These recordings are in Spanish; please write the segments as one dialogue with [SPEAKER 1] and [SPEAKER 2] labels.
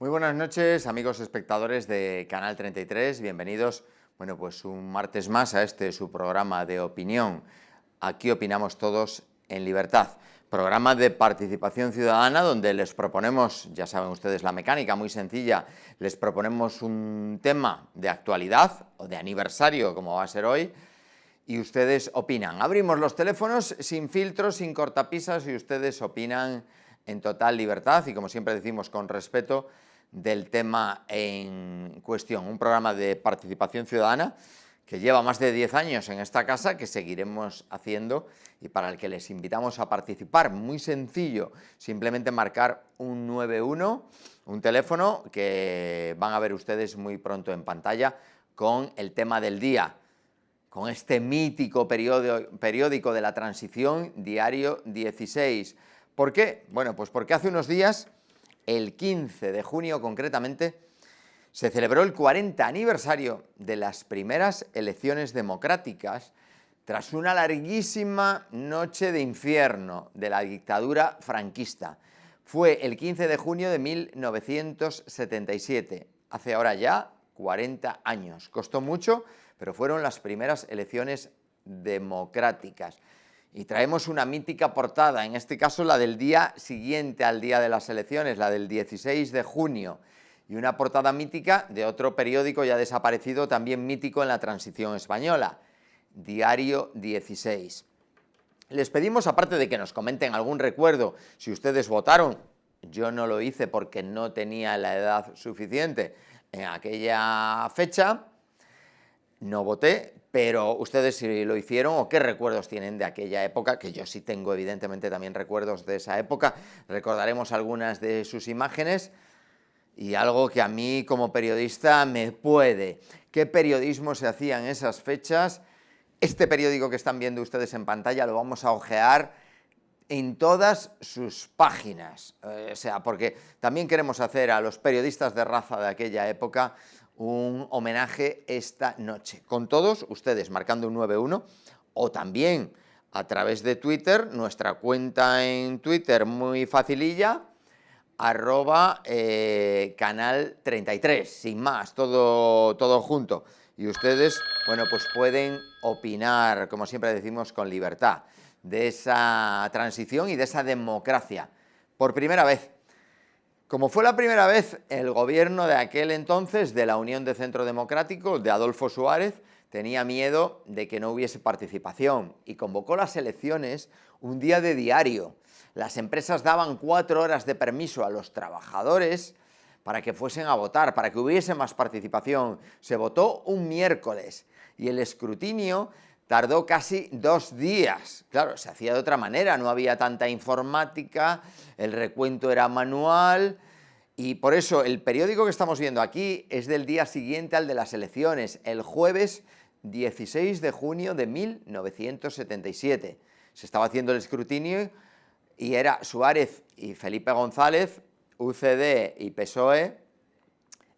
[SPEAKER 1] Muy buenas noches, amigos espectadores de Canal 33, bienvenidos, bueno, pues un martes más a su programa de opinión. Aquí opinamos todos en libertad. Programa de participación ciudadana donde les proponemos, ya saben ustedes la mecánica, muy sencilla, les proponemos un tema de actualidad o de aniversario, como va a ser hoy, y ustedes opinan. Abrimos los teléfonos sin filtros, sin cortapisas, y ustedes opinan en total libertad y, como siempre decimos, con respeto del tema en cuestión. Un programa de participación ciudadana que lleva más de 10 años en esta casa, que seguiremos haciendo y para el que les invitamos a participar. Muy sencillo, simplemente marcar un 91, un teléfono que van a ver ustedes muy pronto en pantalla con el tema del día, con este mítico periódico de la transición, Diario 16. ¿Por qué? Bueno, pues porque hace unos días, el 15 de junio concretamente, se celebró el 40 aniversario de las primeras elecciones democráticas tras una larguísima noche de infierno de la dictadura franquista. Fue el 15 de junio de 1977, hace ahora ya 40 años. Costó mucho, pero fueron las primeras elecciones democráticas. Y traemos una mítica portada, en este caso la del día siguiente al día de las elecciones, la del 16 de junio, y una portada mítica de otro periódico ya desaparecido, también mítico en la transición española, Diario 16. Les pedimos, aparte de que nos comenten algún recuerdo, si ustedes votaron. Yo no lo hice porque no tenía la edad suficiente en aquella fecha, no voté, pero ustedes si lo hicieron o qué recuerdos tienen de aquella época, que yo sí tengo evidentemente también recuerdos de esa época. Recordaremos algunas de sus imágenes y algo que a mí como periodista me puede. ¿Qué periodismo se hacía en esas fechas? Este periódico que están viendo ustedes en pantalla lo vamos a hojear en todas sus páginas, porque también queremos hacer a los periodistas de raza de aquella época un homenaje esta noche, con todos ustedes marcando un 91 o también a través de Twitter, nuestra cuenta en Twitter muy facililla, @canal 33, sin más, todo junto. Y ustedes, bueno, pues pueden opinar, como siempre decimos, con libertad, de esa transición y de esa democracia. Por primera vez, como fue la primera vez, el gobierno de aquel entonces, de la Unión de Centro Democrático, de Adolfo Suárez, tenía miedo de que no hubiese participación y convocó las elecciones un día de diario. Las empresas daban 4 horas de permiso a los trabajadores para que fuesen a votar, para que hubiese más participación. Se votó un miércoles y el escrutinio tardó casi 2 días. Claro, se hacía de otra manera, no había tanta informática, el recuento era manual y por eso el periódico que estamos viendo aquí es del día siguiente al de las elecciones, el jueves 16 de junio de 1977. Se estaba haciendo el escrutinio y era Suárez y Felipe González, UCD y PSOE,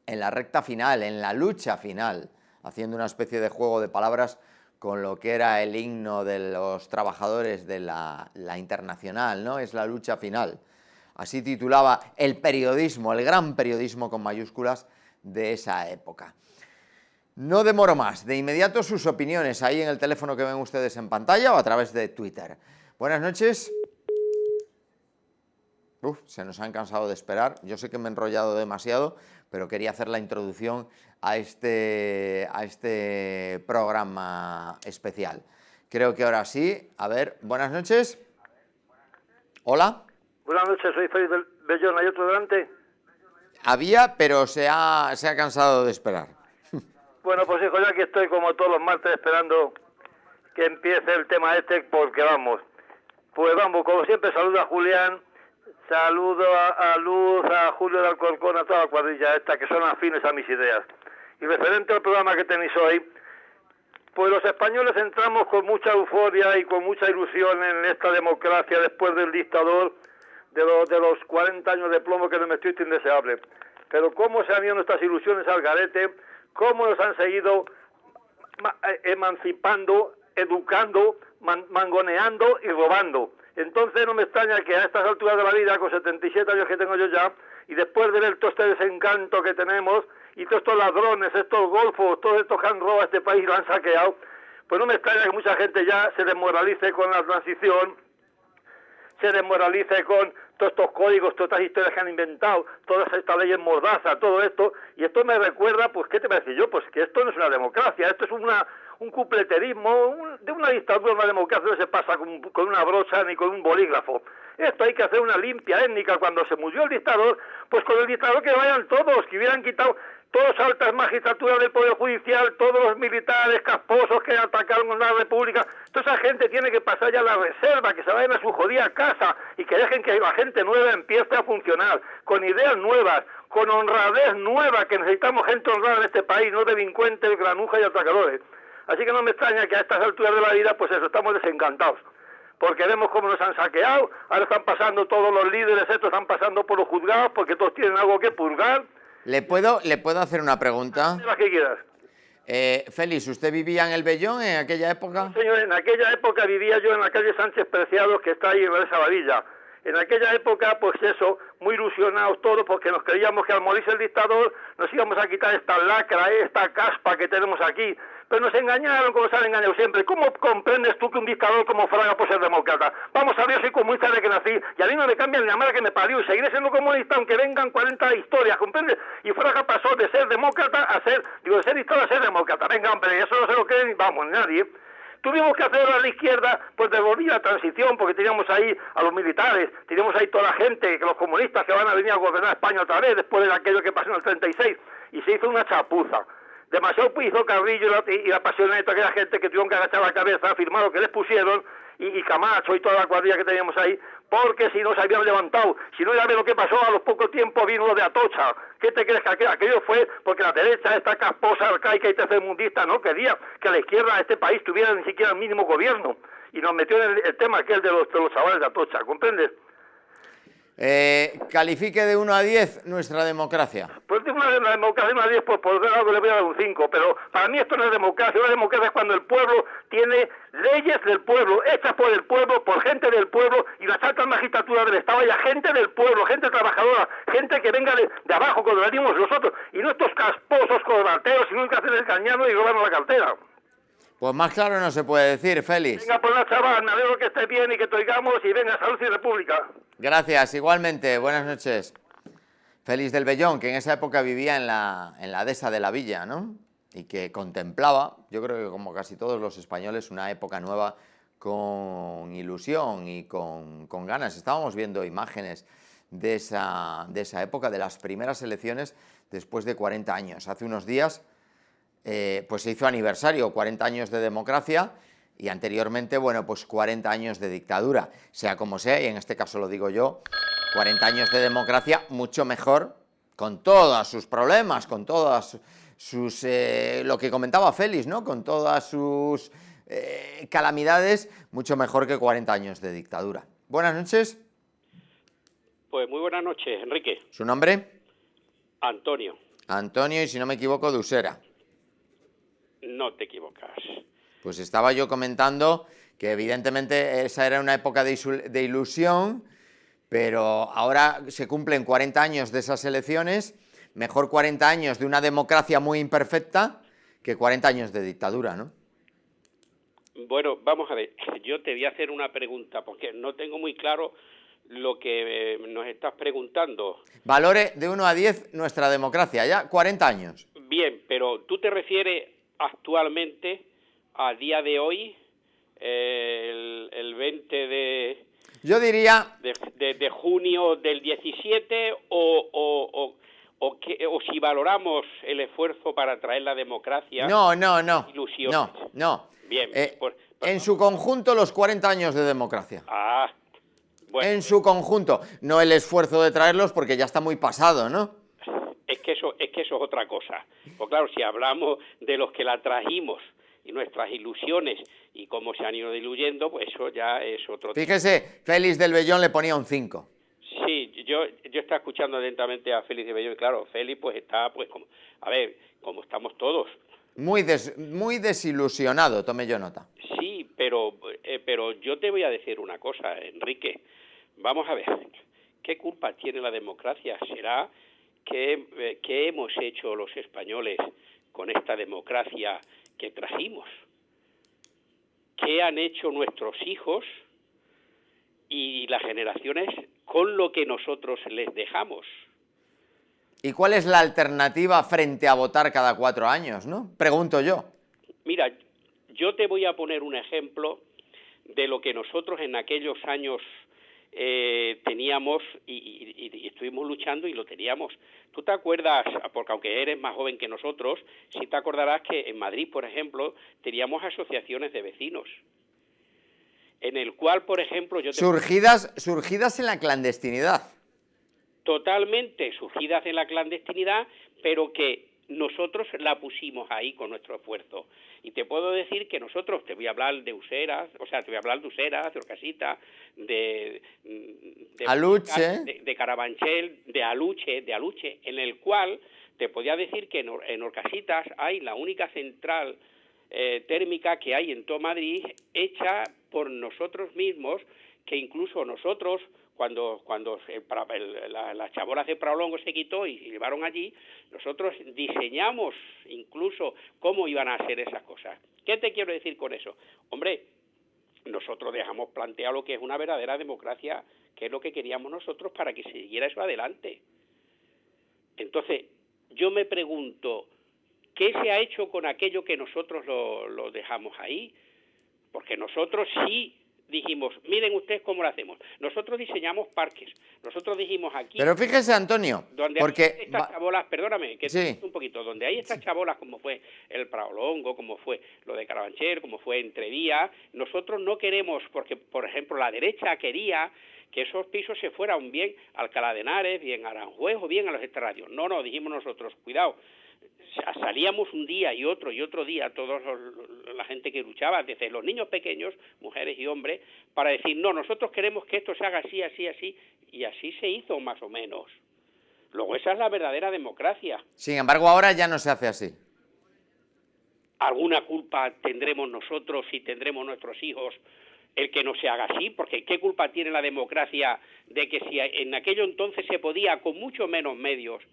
[SPEAKER 1] en la recta final, en la lucha final, haciendo una especie de juego de palabras con lo que era el himno de los trabajadores de la Internacional, ¿no? Es la lucha final. Así titulaba el periodismo, el gran periodismo con mayúsculas de esa época. No demoro más, de inmediato sus opiniones ahí en el teléfono que ven ustedes en pantalla o a través de Twitter. Buenas noches. Se nos han cansado de esperar. Yo sé que me he enrollado demasiado, pero quería hacer la introducción a este programa especial. Creo que ahora sí. A ver, buenas noches. Hola.
[SPEAKER 2] Buenas noches, soy Félix Bellón. ¿Hay otro delante?
[SPEAKER 1] Había, pero se ha cansado de esperar.
[SPEAKER 2] Bueno, pues hijo, yo aquí estoy como todos los martes esperando que empiece el tema porque vamos. Pues vamos, como siempre, saludo a Julián, saludo a Luz, a Julio de Alcorcón, a toda la cuadrilla esta, que son afines a mis ideas. Y referente al programa que tenéis hoy, pues los españoles entramos con mucha euforia y con mucha ilusión en esta democracia después del dictador, de los 40 años de plomo que nos metió indeseable. Pero cómo se han ido nuestras ilusiones al garete, cómo nos han seguido emancipando, educando, mangoneando y robando. Entonces no me extraña que a estas alturas de la vida, con 77 años que tengo yo ya, y después de ver todo este desencanto que tenemos, y todos estos ladrones, estos golfos, todos estos que han robado a este país y lo han saqueado, pues no me extraña que mucha gente ya se desmoralice con la transición, se desmoralice con todos estos códigos, todas estas historias que han inventado, todas estas leyes mordaza, todo esto, y esto me recuerda, pues, ¿qué te voy a decir yo? Pues que esto no es una democracia, esto es un cupleterismo, de una dictadura, una democracia no se pasa con una brocha ni con un bolígrafo. Esto hay que hacer una limpia étnica. Cuando se murió el dictador, pues con el dictador que vayan todos, que hubieran quitado todas las altas magistraturas del Poder Judicial, todos los militares casposos que atacaron la República. Toda esa gente tiene que pasar ya a la reserva, que se vayan a su jodida casa y que dejen que la gente nueva empiece a funcionar, con ideas nuevas, con honradez nueva, que necesitamos gente honrada en este país, no delincuentes, granujas y atacadores. Así que no me extraña que a estas alturas de la vida, pues eso, estamos desencantados. Porque vemos cómo nos han saqueado, ahora están pasando todos los líderes, estos están pasando por los juzgados, porque todos tienen algo que purgar.
[SPEAKER 1] ¿Le puedo hacer una pregunta?
[SPEAKER 2] Las que quieras.
[SPEAKER 1] Félix, ¿usted vivía en el Vellón en aquella época?
[SPEAKER 2] No, señor, en aquella época vivía yo en la calle Sánchez Preciados, que está ahí en esa Sabadilla. En aquella época, pues eso, muy ilusionados todos, porque nos creíamos que al morirse el dictador nos íbamos a quitar esta lacra, esta caspa que tenemos aquí. Pero nos engañaron como se han engañado siempre. ¿Cómo comprendes tú que un dictador como Fraga puede ser demócrata? Vamos a ver, soy comunista desde que nací, y a mí no me cambian ni la madre que me parió, y seguiré siendo comunista aunque vengan 40 historias, ¿comprendes? Y Fraga pasó de ser demócrata a ser, de ser dictador a ser demócrata. Venga, hombre, eso no se lo cree ni vamos, nadie. Tuvimos que hacer a la izquierda, pues devolver la transición, porque teníamos ahí a los militares, teníamos ahí toda la gente, que los comunistas que van a venir a gobernar España otra vez, después de aquello que pasó en el 36, y se hizo una chapuza. Demasiado hizo Carrillo y la pasioneta, aquella gente que tuvieron que agachar la cabeza, firmar lo que les pusieron, y Camacho y toda la cuadrilla que teníamos ahí, porque si no se habían levantado, si no ya ve lo que pasó, a los pocos tiempos vino lo de Atocha. ¿Qué te crees que aquello fue? Porque la derecha, esta casposa, arcaica y tercermundista, no quería que la izquierda de este país tuviera ni siquiera el mínimo gobierno, y nos metió en el tema aquel de los chavales de Atocha, ¿comprendes?
[SPEAKER 1] Califique de 1 a 10 nuestra democracia.
[SPEAKER 2] Pues de una democracia, una 10, pues por algo le voy a dar un 5, pero para mí esto no es democracia. Una democracia es cuando el pueblo tiene leyes del pueblo, hechas por el pueblo, por gente del pueblo, y las altas magistraturas del Estado haya gente del pueblo, gente trabajadora, gente que venga de abajo, cuando venimos nosotros, y no estos casposos corbateros, sino que hacen el cañano y roban la cartera.
[SPEAKER 1] Pues más claro no se puede decir, Félix.
[SPEAKER 2] Venga, pues la chaval, me alegro que esté bien y que te oigamos, y venga, salud y república.
[SPEAKER 1] Gracias, igualmente, buenas noches. Félix del Vellón, que en esa época vivía en la dehesa de la Villa, ¿no? Y que contemplaba, yo creo que como casi todos los españoles, una época nueva con ilusión y con ganas. Estábamos viendo imágenes de esa época, de las primeras elecciones después de 40 años. Hace unos días pues se hizo aniversario, 40 años de democracia, y anteriormente, bueno, pues 40 años de dictadura. Sea como sea, y en este caso lo digo yo, 40 años de democracia, mucho mejor, con todos sus problemas, con todas sus... lo que comentaba Félix, ¿no? Con todas sus calamidades, mucho mejor que 40 años de dictadura. Buenas noches.
[SPEAKER 3] Pues muy buenas noches, Enrique.
[SPEAKER 1] ¿Su nombre?
[SPEAKER 3] Antonio.
[SPEAKER 1] Antonio, y si no me equivoco, de Usera.
[SPEAKER 3] No te equivocas.
[SPEAKER 1] Pues estaba yo comentando que evidentemente esa era una época de ilusión, pero ahora se cumplen 40 años de esas elecciones, mejor 40 años de una democracia muy imperfecta que 40 años de dictadura, ¿no?
[SPEAKER 3] Bueno, vamos a ver, yo te voy a hacer una pregunta, porque no tengo muy claro lo que nos estás preguntando.
[SPEAKER 1] Valore de 1 a 10 nuestra democracia, ya 40 años.
[SPEAKER 3] Bien, pero tú te refieres actualmente, a día de hoy, el 20 de...
[SPEAKER 1] Yo diría...
[SPEAKER 3] De junio del 17, o si valoramos el esfuerzo para traer la democracia...
[SPEAKER 1] No.
[SPEAKER 3] Ilusiones.
[SPEAKER 1] No.
[SPEAKER 3] Bien.
[SPEAKER 1] En su conjunto, los 40 años de democracia.
[SPEAKER 3] Bueno.
[SPEAKER 1] En su conjunto. No el esfuerzo de traerlos, porque ya está muy pasado, ¿no?
[SPEAKER 3] Es que eso es otra cosa. Pues claro, si hablamos de los que la trajimos y nuestras ilusiones y cómo se han ido diluyendo, pues eso ya es otro tema.
[SPEAKER 1] Fíjese, Félix del Vellón le ponía un 5.
[SPEAKER 3] Sí, yo estaba escuchando atentamente a Félix del Vellón, y claro, Félix pues está, pues como estamos todos.
[SPEAKER 1] Muy desilusionado, tome yo nota.
[SPEAKER 3] Sí, pero yo te voy a decir una cosa, Enrique. Vamos a ver, ¿qué culpa tiene la democracia? ¿Será que hemos hecho los españoles con esta democracia que trajimos? ¿Qué han hecho nuestros hijos y las generaciones con lo que nosotros les dejamos?
[SPEAKER 1] ¿Y cuál es la alternativa frente a votar cada 4 años, no? Pregunto yo.
[SPEAKER 3] Mira, yo te voy a poner un ejemplo de lo que nosotros en aquellos años teníamos y estuvimos luchando y lo teníamos. ¿Tú te acuerdas, porque aunque eres más joven que nosotros, sí te acordarás que en Madrid, por ejemplo, teníamos asociaciones de vecinos, en el cual, por ejemplo,
[SPEAKER 1] Surgidas en la clandestinidad.
[SPEAKER 3] Totalmente surgidas en la clandestinidad, pero que nosotros la pusimos ahí con nuestro esfuerzo. Y te puedo decir que nosotros, te voy a hablar de Useras, de Orcasitas, de
[SPEAKER 1] Aluche.
[SPEAKER 3] de Carabanchel, de Aluche, en el cual te podía decir que en Orcasitas hay la única central térmica que hay en todo Madrid, hecha por nosotros mismos, que incluso nosotros, cuando las chabolas de Praolongo se quitó y se llevaron allí, nosotros diseñamos incluso cómo iban a hacer esas cosas. ¿Qué te quiero decir con eso? Hombre, nosotros dejamos planteado lo que es una verdadera democracia, que es lo que queríamos nosotros para que siguiera eso adelante. Entonces, yo me pregunto, ¿qué se ha hecho con aquello que nosotros lo dejamos ahí? Porque nosotros sí dijimos, miren ustedes cómo lo hacemos. Nosotros diseñamos parques. Nosotros dijimos aquí...
[SPEAKER 1] Pero fíjese, Antonio,
[SPEAKER 3] donde
[SPEAKER 1] porque...
[SPEAKER 3] hay estas chabolas, perdóname, que
[SPEAKER 1] sí.
[SPEAKER 3] un poquito, donde hay estas chabolas, como fue el Praolongo, como fue lo de Carabanchel, como fue Entrevía, nosotros no queremos, porque, por ejemplo, la derecha quería que esos pisos se fueran bien a Alcalá de Henares, bien a Aranjuez o bien a los extrarradios. No, dijimos nosotros, cuidado. Salíamos un día y otro día, la gente que luchaba, desde los niños pequeños, mujeres y hombres, para decir, no, nosotros queremos que esto se haga así, y así se hizo más o menos. Luego esa es la verdadera democracia.
[SPEAKER 1] Sin embargo, ahora ya no se hace así.
[SPEAKER 3] ¿Alguna culpa tendremos nosotros y tendremos nuestros hijos el que no se haga así? Porque ¿qué culpa tiene la democracia de que si en aquello entonces se podía con mucho menos medios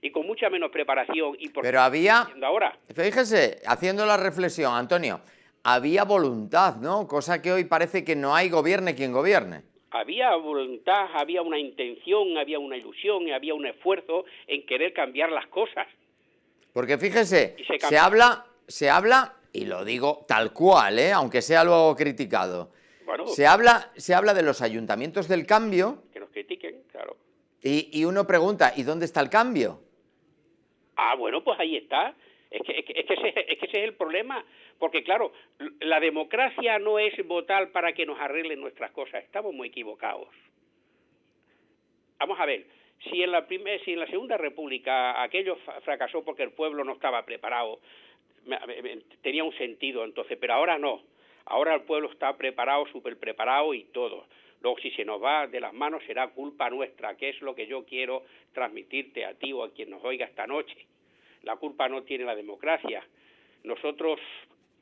[SPEAKER 3] y con mucha menos preparación?
[SPEAKER 1] Pero había,
[SPEAKER 3] ahora,
[SPEAKER 1] fíjese, haciendo la reflexión, Antonio, había voluntad, ¿no? Cosa que hoy parece que no hay, gobierne quien gobierne.
[SPEAKER 3] Había voluntad, había una intención, había una ilusión, había un esfuerzo en querer cambiar las cosas.
[SPEAKER 1] Porque fíjese, se habla, y lo digo tal cual, aunque sea luego criticado,
[SPEAKER 3] Bueno,
[SPEAKER 1] se habla de los ayuntamientos del cambio.
[SPEAKER 3] Que nos critiquen, claro.
[SPEAKER 1] Y uno pregunta, ¿y dónde está el cambio?
[SPEAKER 3] Ah, bueno, pues ahí está. Es que ese es el problema. Porque, claro, la democracia no es votar para que nos arreglen nuestras cosas. Estamos muy equivocados. Vamos a ver, si en la Segunda República aquello fracasó porque el pueblo no estaba preparado, tenía un sentido entonces, pero ahora no. Ahora el pueblo está preparado, súper preparado y todo. Luego, si se nos va de las manos, será culpa nuestra, que es lo que yo quiero transmitirte a ti o a quien nos oiga esta noche. La culpa no tiene la democracia. Nosotros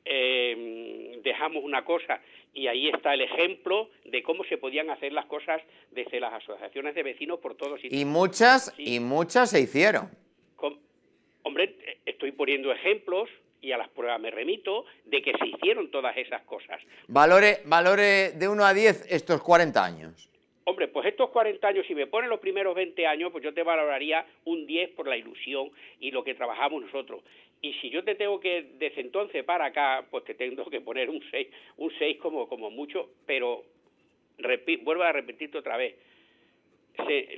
[SPEAKER 3] dejamos una cosa, y ahí está el ejemplo de cómo se podían hacer las cosas desde las asociaciones de vecinos por todos sitios.
[SPEAKER 1] Y muchas se hicieron.
[SPEAKER 3] Hombre, estoy poniendo ejemplos, y a las pruebas me remito, de que se hicieron todas esas cosas.
[SPEAKER 1] Valore de 1 a 10 estos 40 años.
[SPEAKER 3] Hombre, pues estos 40 años, si me ponen los primeros 20 años, pues yo te valoraría un 10 por la ilusión y lo que trabajamos nosotros. Y si yo te tengo que, desde entonces para acá, pues te tengo que poner un 6 como mucho, pero vuelvo a repetirte otra vez.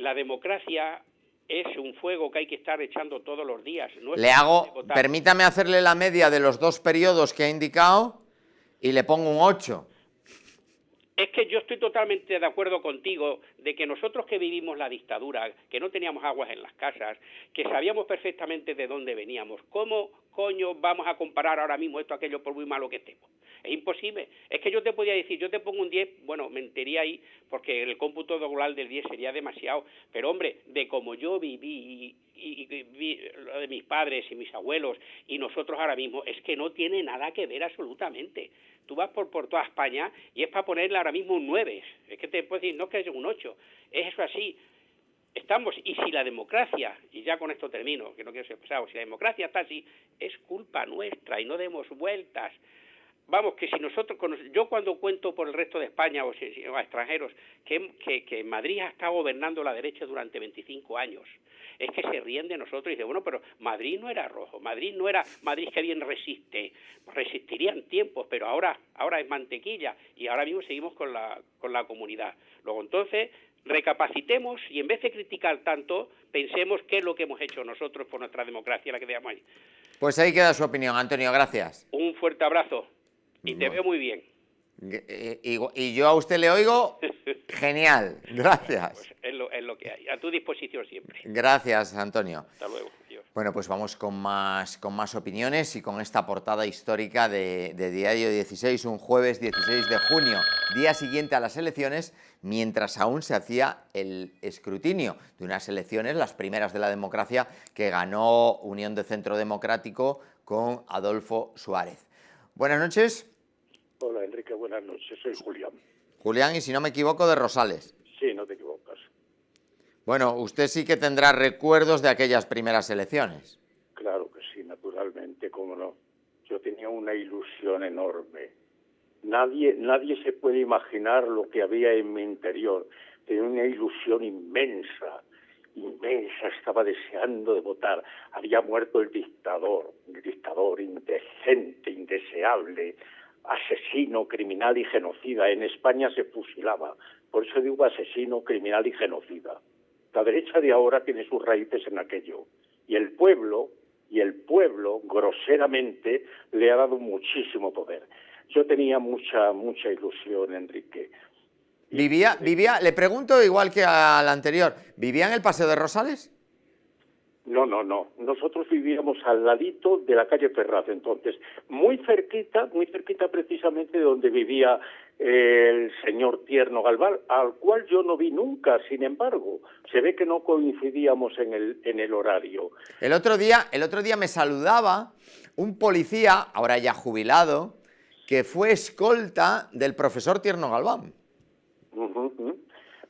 [SPEAKER 3] La democracia es un fuego que hay que estar echando todos los días. No es
[SPEAKER 1] permítame hacerle la media de los 2 periodos que ha indicado y le pongo un 8.
[SPEAKER 3] Es que yo estoy totalmente de acuerdo contigo de que nosotros que vivimos la dictadura, que no teníamos aguas en las casas, que sabíamos perfectamente de dónde veníamos, ¿cómo coño vamos a comparar ahora mismo esto, aquello, por muy malo que estemos? Es imposible. Es que yo te podía decir, yo te pongo un 10, bueno, mentiría ahí, porque el cómputo global del 10 sería demasiado. Pero, hombre, de como yo viví y vi lo de mis padres y mis abuelos y nosotros ahora mismo, es que no tiene nada que ver absolutamente. Tú vas por toda España y es para ponerle ahora mismo un 9. Es que te puedo decir, no que es un 8. Es eso así. Estamos, y si la democracia, y ya con esto termino, que no quiero ser pesado, si la democracia está así, es culpa nuestra y no demos vueltas. Vamos, que si nosotros, yo cuando cuento por el resto de España o a extranjeros que Madrid ha estado gobernando la derecha durante 25 años, es que se ríen de nosotros y dicen, bueno, pero Madrid no era rojo, Madrid no era Madrid que bien resiste, resistirían tiempos, pero ahora es mantequilla y ahora mismo seguimos con la comunidad. Luego entonces recapacitemos y en vez de criticar tanto, pensemos qué es lo que hemos hecho nosotros por nuestra democracia, la que veamos ahí.
[SPEAKER 1] Pues ahí queda su opinión, Antonio, gracias.
[SPEAKER 3] Un fuerte abrazo y te veo muy bien.
[SPEAKER 1] Y yo a usted le oigo genial, gracias.
[SPEAKER 3] Pues es lo que hay, a tu disposición siempre.
[SPEAKER 1] Gracias, Antonio.
[SPEAKER 3] Hasta luego. Adiós.
[SPEAKER 1] Bueno, pues vamos con más opiniones y con esta portada histórica de Diario 16, un jueves 16 de junio, día siguiente a las elecciones, mientras aún se hacía el escrutinio de unas elecciones, las primeras de la democracia, que ganó Unión de Centro Democrático con Adolfo Suárez. Buenas noches.
[SPEAKER 4] Hola, Enrique, buenas noches. Soy Julián.
[SPEAKER 1] Julián, y si no me equivoco, de Rosales.
[SPEAKER 4] Sí, no te equivocas.
[SPEAKER 1] Bueno, usted sí que tendrá recuerdos de aquellas primeras elecciones.
[SPEAKER 4] Claro que sí, naturalmente, cómo no. Yo tenía una ilusión enorme. Nadie se puede imaginar lo que había en mi interior. Tenía una ilusión inmensa. Estaba deseando de votar. Había muerto el dictador indecente, indeseable, asesino, criminal y genocida. En España se fusilaba. Por eso digo asesino, criminal y genocida. La derecha de ahora tiene sus raíces en aquello. Y el pueblo, groseramente, le ha dado muchísimo poder. Yo tenía mucha ilusión, Enrique.
[SPEAKER 1] ¿Vivía, le pregunto igual que al anterior, ¿vivía en el Paseo de Rosales?
[SPEAKER 4] No. Nosotros vivíamos al ladito de la calle Ferraz, entonces, muy cerquita precisamente de donde vivía el señor Tierno Galván, al cual yo no vi nunca. Sin embargo, se ve que no coincidíamos en el horario.
[SPEAKER 1] El otro día me saludaba un policía, ahora ya jubilado, que fue escolta del profesor Tierno Galván.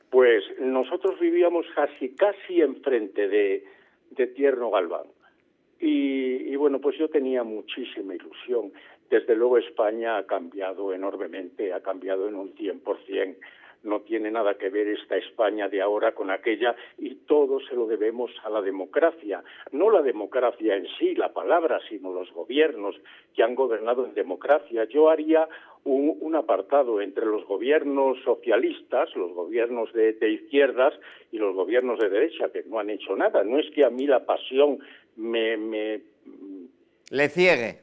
[SPEAKER 4] Pues nosotros vivíamos casi enfrente de Tierno Galván. Y bueno, pues yo tenía muchísima ilusión. Desde luego España ha cambiado enormemente, ha cambiado en un 100%. No tiene nada que ver esta España de ahora con aquella, y todo se lo debemos a la democracia. No la democracia en sí, la palabra, sino los gobiernos que han gobernado en democracia. Yo haría un apartado entre los gobiernos socialistas, los gobiernos de izquierdas y los gobiernos de derecha, que no han hecho nada. No es que a mí la pasión
[SPEAKER 1] le ciegue.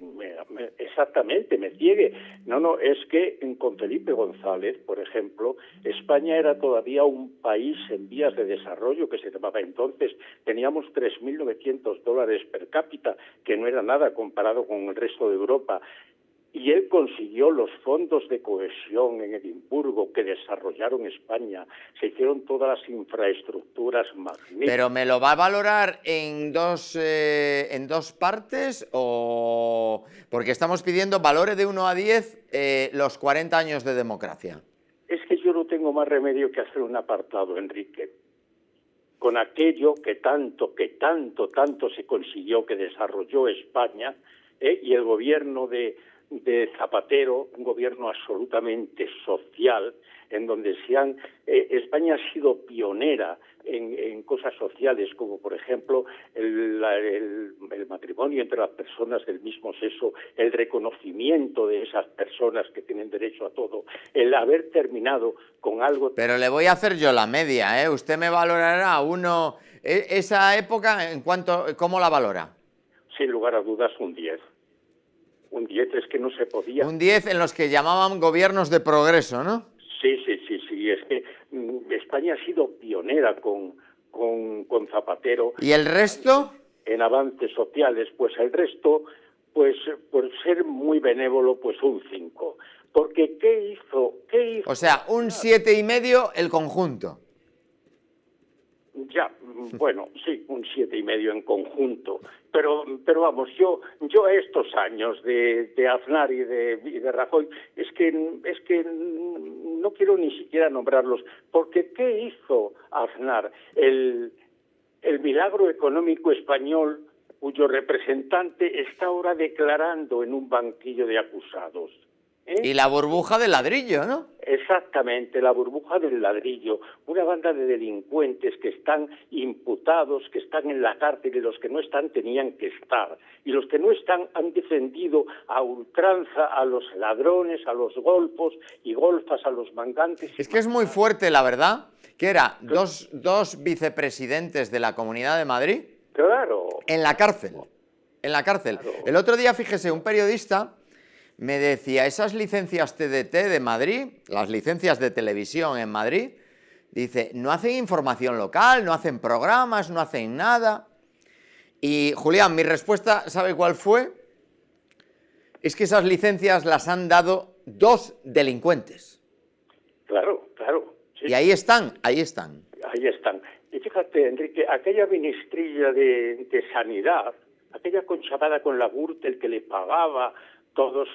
[SPEAKER 4] Exactamente, me ciegue. No, es que con Felipe González, por ejemplo, España era todavía un país en vías de desarrollo, que se llamaba entonces. Teníamos $3.900 per cápita, que no era nada comparado con el resto de Europa. Y él consiguió los fondos de cohesión en Edimburgo que desarrollaron España. Se hicieron todas las infraestructuras magníficas.
[SPEAKER 1] ¿Pero me lo va a valorar en dos partes o...? Porque estamos pidiendo valores de 1 a 10 los 40 años de democracia.
[SPEAKER 4] Es que yo no tengo más remedio que hacer un apartado, Enrique. Con aquello que tanto se consiguió, que desarrolló España, y el gobierno de Zapatero, un gobierno absolutamente social, en donde España ha sido pionera en cosas sociales, como por ejemplo el matrimonio entre las personas del mismo sexo, el reconocimiento de esas personas que tienen derecho a todo, el haber terminado con algo...
[SPEAKER 1] Pero le voy a hacer yo la media, ¿eh? Usted me valorará esa época, ¿cómo la valora?
[SPEAKER 4] Sin lugar a dudas, un 10. Un 10 es que no se podía.
[SPEAKER 1] Un 10 en los que llamaban gobiernos de progreso, ¿no?
[SPEAKER 4] Sí. Es que España ha sido pionera con Zapatero.
[SPEAKER 1] ¿Y el resto?
[SPEAKER 4] En avances sociales. Pues el resto, pues por ser muy benévolo, pues un 5. Porque ¿qué hizo?
[SPEAKER 1] O sea, un 7,5 el conjunto.
[SPEAKER 4] Ya, bueno, sí, un 7,5 en conjunto. Pero vamos, yo a estos años de Aznar y de Rajoy, es que no quiero ni siquiera nombrarlos, porque ¿qué hizo Aznar? El milagro económico español, cuyo representante está ahora declarando en un banquillo de acusados.
[SPEAKER 1] Y la burbuja de ladrillo, ¿no?
[SPEAKER 4] Exactamente, la burbuja del ladrillo, una banda de delincuentes que están imputados, que están en la cárcel, y los que no están tenían que estar. Y los que no están han defendido a ultranza a los ladrones, a los golfos y golfas, a los mangantes.
[SPEAKER 1] Es que es muy fuerte, la verdad, que era dos vicepresidentes de la Comunidad de Madrid.
[SPEAKER 4] Claro.
[SPEAKER 1] En la cárcel. En la cárcel. Claro. El otro día, fíjese, un periodista me decía, esas licencias TDT de Madrid, las licencias de televisión en Madrid, dice, no hacen información local, no hacen programas, no hacen nada. Y, Julián, mi respuesta, ¿sabe cuál fue? Es que esas licencias las han dado 2 delincuentes.
[SPEAKER 4] Claro. Sí.
[SPEAKER 1] Y ahí están. Ahí están.
[SPEAKER 4] Y fíjate, Enrique, aquella ministrilla de Sanidad, aquella conchavada con la Gürtel que le pagaba todos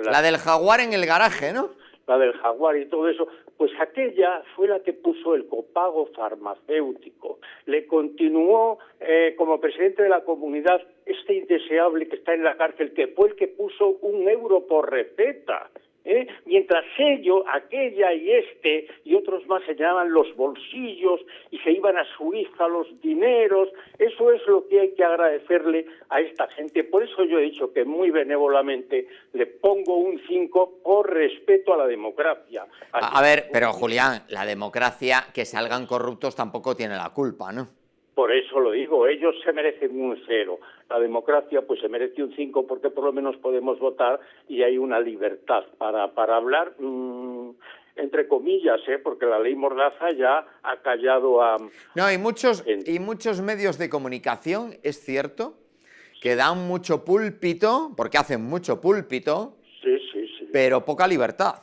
[SPEAKER 1] La del jaguar en el garaje, ¿no?
[SPEAKER 4] La del jaguar y todo eso, pues aquella fue la que puso el copago farmacéutico. Le continuó como presidente de la comunidad este indeseable que está en la cárcel, que fue el que puso 1 euro por receta. Mientras aquella y otros más se llenaban los bolsillos y se iban a Suiza los dineros. Eso es lo que hay que agradecerle a esta gente. Por eso yo he dicho que muy benévolamente le pongo un 5 por respeto a la democracia.
[SPEAKER 1] A ver, pero Julián, la democracia, que salgan corruptos tampoco tiene la culpa, ¿no?
[SPEAKER 4] Por eso lo digo, ellos se merecen un 0. La democracia pues se merece un 5 porque por lo menos podemos votar y hay una libertad para hablar, entre comillas, porque la ley Mordaza ya ha callado a...
[SPEAKER 1] No, y muchos medios de comunicación, es cierto, que dan mucho púlpito, porque hacen mucho púlpito,
[SPEAKER 4] sí.
[SPEAKER 1] Pero poca libertad.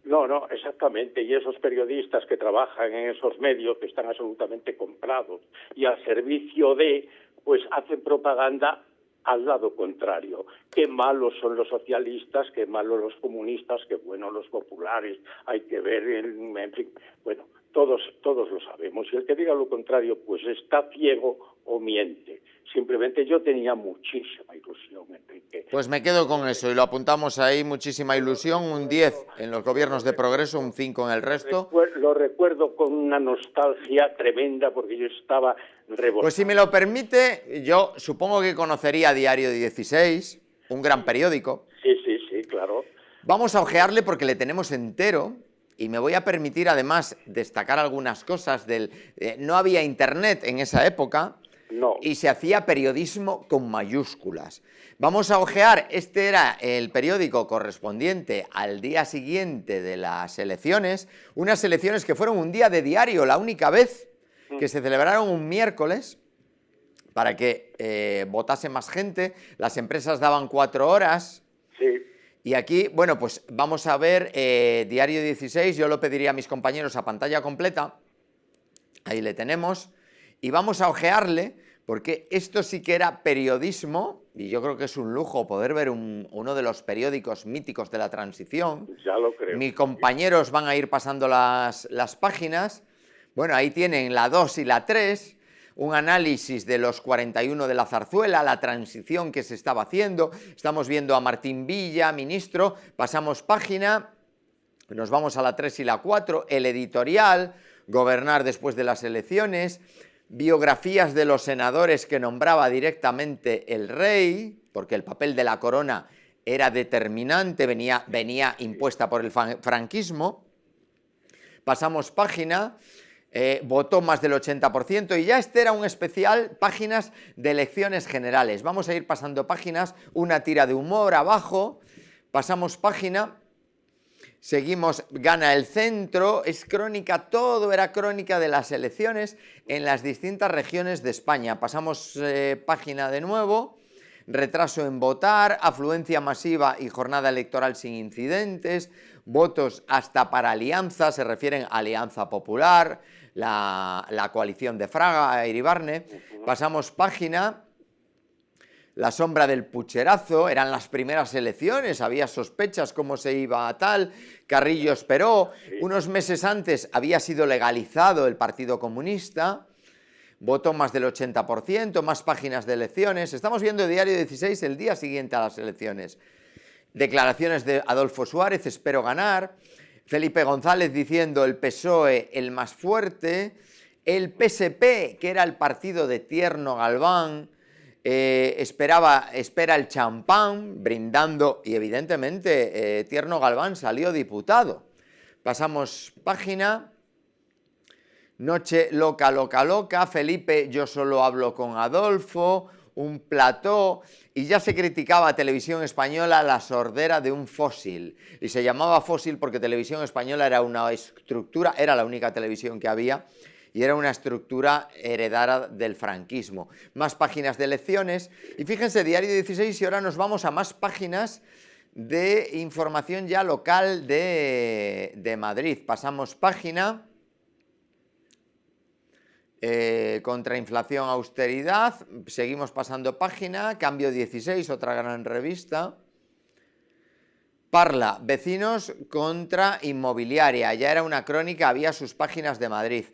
[SPEAKER 4] No, exactamente. Y esos periodistas que trabajan en esos medios, que están absolutamente comprados y al servicio de, pues hacen propaganda al lado contrario. Qué malos son los socialistas, qué malos los comunistas, qué buenos los populares. Hay que ver, en fin, bueno, todos lo sabemos. Y el que diga lo contrario, pues está ciego o miente. Simplemente yo tenía muchísima ilusión, Enrique.
[SPEAKER 1] Pues me quedo con eso y lo apuntamos ahí, muchísima ilusión, un 10 en los gobiernos de progreso, un 5 en el resto.
[SPEAKER 4] Lo recuerdo con una nostalgia tremenda porque yo estaba rebosado.
[SPEAKER 1] Pues si me lo permite, yo supongo que conocería Diario 16, un gran periódico.
[SPEAKER 4] Sí, claro.
[SPEAKER 1] Vamos a ojearle porque le tenemos entero. Y me voy a permitir además destacar algunas cosas no había internet en esa época.
[SPEAKER 4] No.
[SPEAKER 1] Y se hacía periodismo con mayúsculas. Vamos a ojear, este era el periódico correspondiente al día siguiente de las elecciones, unas elecciones que fueron un día de diario, la única vez que se celebraron un miércoles para que votase más gente, las empresas daban 4 horas.
[SPEAKER 4] Sí.
[SPEAKER 1] Y aquí, bueno, pues vamos a ver Diario 16, yo lo pediría a mis compañeros a pantalla completa, ahí le tenemos, y vamos a ojearle, porque esto sí que era periodismo, y yo creo que es un lujo poder ver uno de los periódicos míticos de la transición.
[SPEAKER 4] Ya lo creo.
[SPEAKER 1] Mis compañeros van a ir pasando las páginas, bueno, ahí tienen la 2 y la 3, un análisis de los 41 de la Zarzuela, la transición que se estaba haciendo, estamos viendo a Martín Villa, ministro, pasamos página, nos vamos a la 3 y la 4, el editorial, gobernar después de las elecciones, biografías de los senadores que nombraba directamente el rey, porque el papel de la corona era determinante, venía impuesta por el franquismo, pasamos página. Votó más del 80% y ya este era un especial, páginas de elecciones generales. Vamos a ir pasando páginas, una tira de humor abajo, pasamos página, seguimos, gana el centro, es crónica, todo era crónica de las elecciones en las distintas regiones de España. Pasamos página de nuevo, retraso en votar, afluencia masiva y jornada electoral sin incidentes, votos hasta para alianza, se refieren a Alianza Popular, la coalición de Fraga, Iribarne. Pasamos página. La sombra del pucherazo, eran las primeras elecciones, había sospechas cómo se iba a tal, Carrillo esperó, unos meses antes había sido legalizado el Partido Comunista, votó más del 80%, más páginas de elecciones, estamos viendo Diario 16 el día siguiente a las elecciones, declaraciones de Adolfo Suárez, espero ganar, Felipe González diciendo el PSOE el más fuerte, el PSP, que era el partido de Tierno Galván, espera el champán, brindando, y evidentemente Tierno Galván salió diputado. Pasamos página. Noche loca, loca, loca. Felipe, yo solo hablo con Adolfo. Un plató. Y ya se criticaba a Televisión Española la sordera de un fósil. Y se llamaba fósil porque Televisión Española era una estructura, era la única televisión que había, y era una estructura heredada del franquismo. Más páginas de elecciones. Y fíjense, Diario 16, y ahora nos vamos a más páginas de información ya local de Madrid. Pasamos página. Contra inflación, austeridad. Seguimos pasando página. Cambio 16, otra gran revista. Parla, vecinos contra inmobiliaria. Ya era una crónica, había sus páginas de Madrid.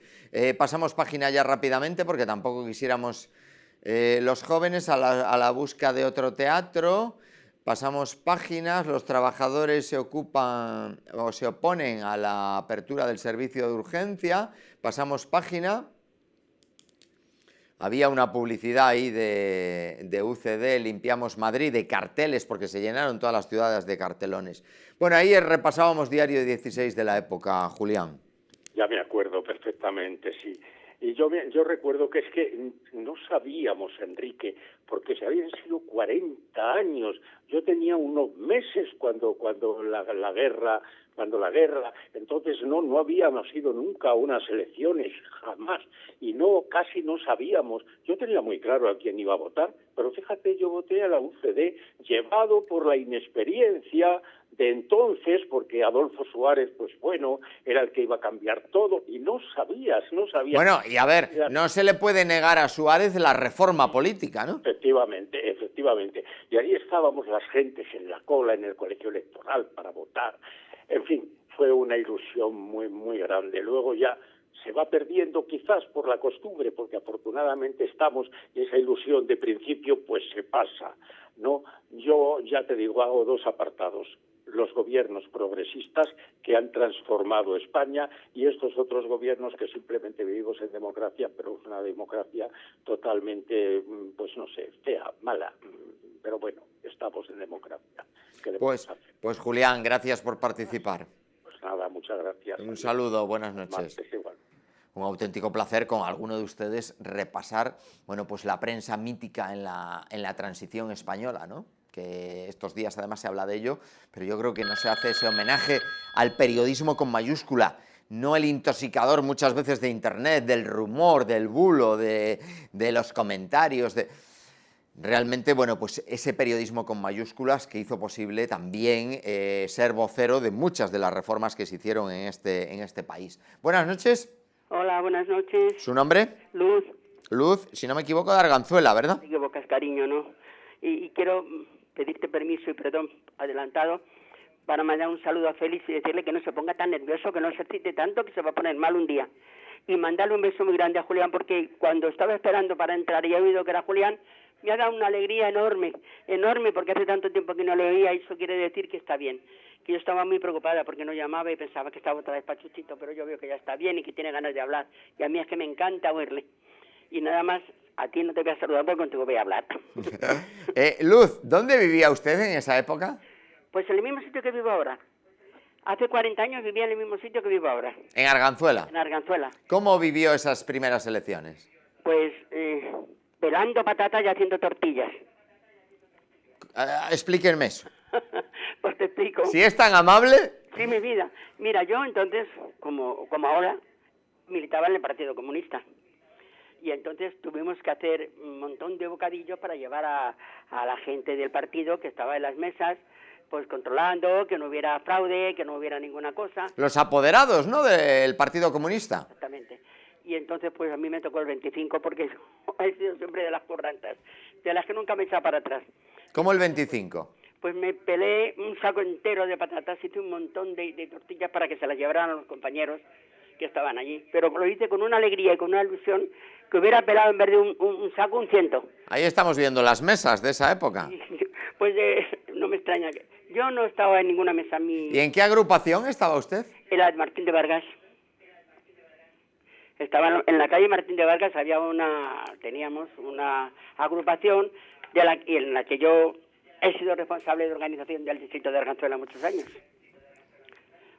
[SPEAKER 1] Pasamos página ya rápidamente porque tampoco quisiéramos los jóvenes a la busca de otro teatro. Pasamos páginas, los trabajadores se ocupan o se oponen a la apertura del servicio de urgencia. Pasamos página. Había una publicidad ahí de UCD, Limpiamos Madrid, de carteles, porque se llenaron todas las ciudades de cartelones. Bueno, ahí repasábamos Diario 16 de la época, Julián.
[SPEAKER 4] Ya me acuerdo perfectamente, sí. Y yo recuerdo que es que no sabíamos, Enrique, porque se habían sido 40 años. Yo tenía unos meses cuando la guerra, entonces no habíamos ido nunca a unas elecciones, jamás, y casi no sabíamos. Yo tenía muy claro a quién iba a votar, pero fíjate, yo voté a la UCD, llevado por la inexperiencia de entonces, porque Adolfo Suárez, pues bueno, era el que iba a cambiar todo, y no sabías.
[SPEAKER 1] Bueno, y a ver, no se le puede negar a Suárez la reforma política, ¿no?
[SPEAKER 4] Efectivamente. Y ahí estábamos las gentes en la cola en el colegio electoral para votar. En fin, fue una ilusión muy, muy grande. Luego ya se va perdiendo quizás por la costumbre, porque afortunadamente estamos, y esa ilusión de principio pues se pasa, ¿no? Yo ya te digo, hago dos apartados: los gobiernos progresistas que han transformado España y estos otros gobiernos que simplemente vivimos en democracia, pero es una democracia totalmente, pues no sé, fea, mala, pero bueno, estamos en democracia.
[SPEAKER 1] Pues Julián, gracias por participar.
[SPEAKER 4] Pues nada, muchas gracias.
[SPEAKER 1] Un saludo, buenas noches.
[SPEAKER 4] Martes, igual.
[SPEAKER 1] Un auténtico placer con alguno de ustedes repasar, bueno, pues la prensa mítica en la transición española, ¿no? Que estos días además se habla de ello, pero yo creo que no se hace ese homenaje al periodismo con mayúscula, no el intoxicador muchas veces de Internet, del rumor, del bulo, de los comentarios, realmente, bueno, pues ese periodismo con mayúsculas que hizo posible también ser vocero de muchas de las reformas que se hicieron en este país. Buenas noches.
[SPEAKER 5] Hola, buenas noches.
[SPEAKER 1] ¿Su nombre?
[SPEAKER 5] Luz.
[SPEAKER 1] Luz, si no me equivoco, de Arganzuela, ¿verdad?
[SPEAKER 5] Te equivocas, cariño, ¿no? Y quiero pedirte permiso y perdón adelantado para mandar un saludo a Félix y decirle que no se ponga tan nervioso, que no se excite tanto, que se va a poner mal un día. Y mandarle un beso muy grande a Julián, porque cuando estaba esperando para entrar y he oído que era Julián, me ha dado una alegría enorme, porque hace tanto tiempo que no le oía, y eso quiere decir que está bien. Que yo estaba muy preocupada porque no llamaba y pensaba que estaba otra vez pachuchito, pero yo veo que ya está bien y que tiene ganas de hablar. Y a mí es que me encanta oírle. Y nada más, a ti no te voy a saludar porque contigo voy a hablar.
[SPEAKER 1] Luz, ¿dónde vivía usted en esa época?
[SPEAKER 5] Pues en el mismo sitio que vivo ahora. Hace 40 años vivía en el mismo sitio que vivo ahora.
[SPEAKER 1] ¿En Arganzuela?
[SPEAKER 5] En Arganzuela.
[SPEAKER 1] ¿Cómo vivió esas primeras elecciones?
[SPEAKER 5] Pues pelando patatas y haciendo tortillas.
[SPEAKER 1] Explíquenme eso.
[SPEAKER 5] Pues te explico.
[SPEAKER 1] Si es tan amable.
[SPEAKER 5] Sí, mi vida. Mira, yo entonces, como ahora, militaba en el Partido Comunista. Y entonces tuvimos que hacer un montón de bocadillos para llevar a la gente del partido que estaba en las mesas, pues controlando, que no hubiera fraude, que no hubiera ninguna cosa.
[SPEAKER 1] Los apoderados, ¿no?, del Partido Comunista.
[SPEAKER 5] Exactamente. Y entonces pues a mí me tocó el 25 porque he sido siempre de las currantas, de las que nunca me echa para atrás.
[SPEAKER 1] ¿Cómo el 25?
[SPEAKER 5] Pues me pelé un saco entero de patatas, hice un montón de tortillas para que se las llevaran a los compañeros que estaban allí. Pero lo hice con una alegría y con una ilusión que hubiera pelado en vez de un saco, un 100.
[SPEAKER 1] Ahí estamos viendo las mesas de esa época.
[SPEAKER 5] Pues no me extraña. Yo no estaba en ninguna mesa.
[SPEAKER 1] ¿Y en qué agrupación estaba usted?
[SPEAKER 5] Era Martín de Vargas. Estaba en la calle Martín de Vargas, teníamos una agrupación en la que yo he sido responsable de organización del distrito de Arganzuela muchos años.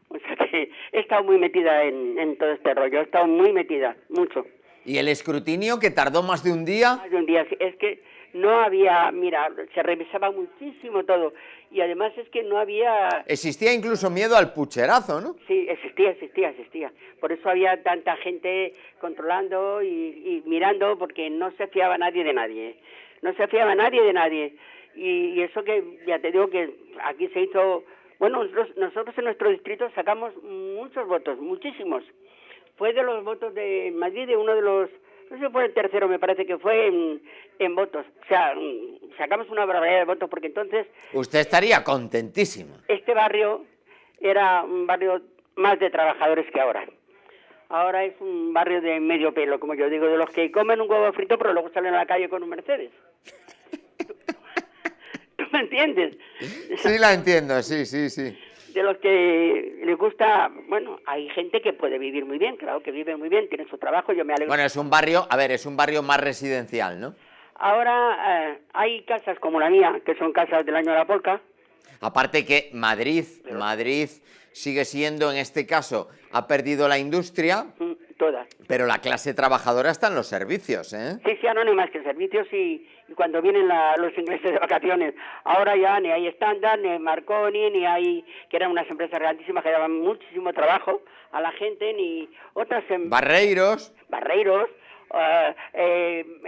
[SPEAKER 5] O sea que he estado muy metida en todo este rollo, he estado muy metida, mucho.
[SPEAKER 1] ¿Y el escrutinio, que tardó más de un día?
[SPEAKER 5] Más de un día, sí. Es que no había, mira, se revisaba muchísimo todo. Y además es que no había...
[SPEAKER 1] Existía incluso miedo al pucherazo, ¿no?
[SPEAKER 5] Sí, existía. Por eso había tanta gente controlando y mirando, porque no se fiaba nadie de nadie. No se fiaba nadie de nadie. Y eso que, ya te digo que aquí se hizo... Bueno, nosotros en nuestro distrito sacamos muchos votos, muchísimos. Fue de los votos de Madrid, de uno de los... No sé si fue el tercero, me parece que fue en votos. O sea, sacamos una barbaridad de votos porque entonces...
[SPEAKER 1] Usted estaría contentísimo.
[SPEAKER 5] Este barrio era un barrio más de trabajadores que ahora. Ahora es un barrio de medio pelo, como yo digo, de los que comen un huevo frito pero luego salen a la calle con un Mercedes. ¿Tú me entiendes?
[SPEAKER 1] Sí, la entiendo, sí.
[SPEAKER 5] De los que les gusta, bueno, hay gente que puede vivir muy bien, claro que vive muy bien, tiene su trabajo, yo me alegro.
[SPEAKER 1] Bueno, es un barrio más residencial, ¿no?
[SPEAKER 5] Ahora hay casas como la mía, que son casas del año de la polca.
[SPEAKER 1] Aparte que Madrid sigue siendo, en este caso, ha perdido la industria,
[SPEAKER 5] Todas.
[SPEAKER 1] pero la clase trabajadora está en los servicios, ¿eh?
[SPEAKER 5] Sí, no hay más que servicios y cuando vienen los ingleses de vacaciones. Ahora ya ni hay Standard, ni hay Marconi, ni hay... que eran unas empresas grandísimas que daban muchísimo trabajo a la gente, ni otras...
[SPEAKER 1] Barreiros,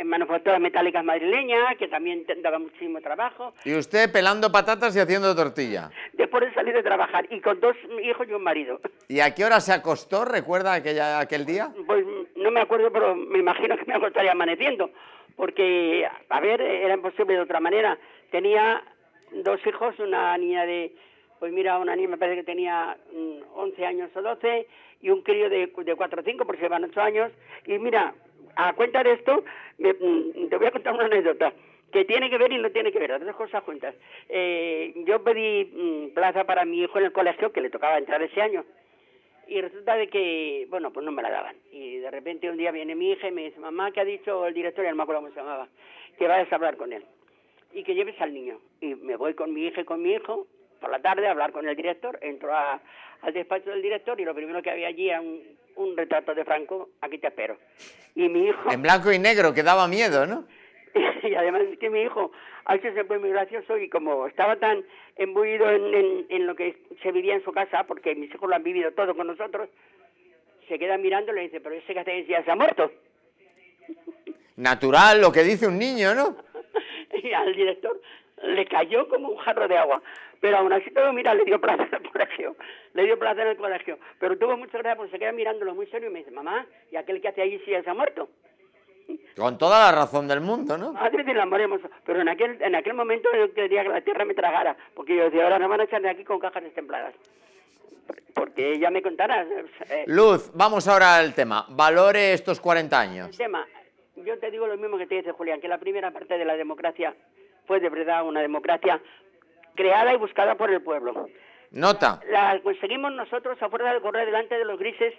[SPEAKER 5] manufacturas metálicas madrileñas, que también daban muchísimo trabajo.
[SPEAKER 1] y usted pelando patatas y haciendo tortilla.
[SPEAKER 5] Después de salir de trabajar, y con 2 hijos y un marido.
[SPEAKER 1] ¿Y a qué hora se acostó? ¿Recuerda aquel día?
[SPEAKER 5] Pues no me acuerdo, pero me imagino que me acostaría amaneciendo, porque, a ver, era imposible de otra manera. Tenía 2 hijos, una niña una niña me parece que tenía 11 años o 12, y un crío de 4 o 5, porque se van 8 años, y mira, a cuenta de esto, te voy a contar una anécdota que tiene que ver y no tiene que ver, las 2 cosas juntas. Yo pedí plaza para mi hijo en el colegio, que le tocaba entrar ese año, y resulta de que, bueno, pues no me la daban. Y de repente un día viene mi hija y me dice, mamá, ¿qué ha dicho el director? Ya no me acuerdo cómo se llamaba, que vayas a hablar con él y que lleves al niño. Y me voy con mi hija y con mi hijo por la tarde a hablar con el director. Entro al despacho del director y lo primero que había allí era un retrato de Franco, aquí te espero. Y mi hijo...
[SPEAKER 1] En blanco y negro, que daba miedo, ¿no?
[SPEAKER 5] Y además es que mi hijo ha hecho siempre muy gracioso, y como estaba tan embuido en lo que se vivía en su casa, porque mis hijos lo han vivido todo con nosotros, se queda mirando y le dice, pero ese que hace ya se ha muerto.
[SPEAKER 1] Natural, lo que dice un niño, ¿no?
[SPEAKER 5] Y al director le cayó como un jarro de agua, pero aún así todo, mira, le dio placer en el colegio, pero tuvo mucha gracia porque se queda mirándolo muy serio y me dice, mamá, ¿y aquel que hace allí sí ya se ha muerto?
[SPEAKER 1] Con toda la razón del mundo, ¿no?
[SPEAKER 5] Madre del amor hermoso. Pero en aquel momento yo quería que la tierra me tragara, porque yo decía, ahora nos van a echar de aquí con cajas destempladas. Porque ella me contara.
[SPEAKER 1] Luz, vamos ahora al tema. Valore estos 40 años.
[SPEAKER 5] El tema, yo te digo lo mismo que te dice Julián, que la primera parte de la democracia fue de verdad una democracia creada y buscada por el pueblo.
[SPEAKER 1] Nota.
[SPEAKER 5] La conseguimos nosotros a fuerza de correr delante de los grises,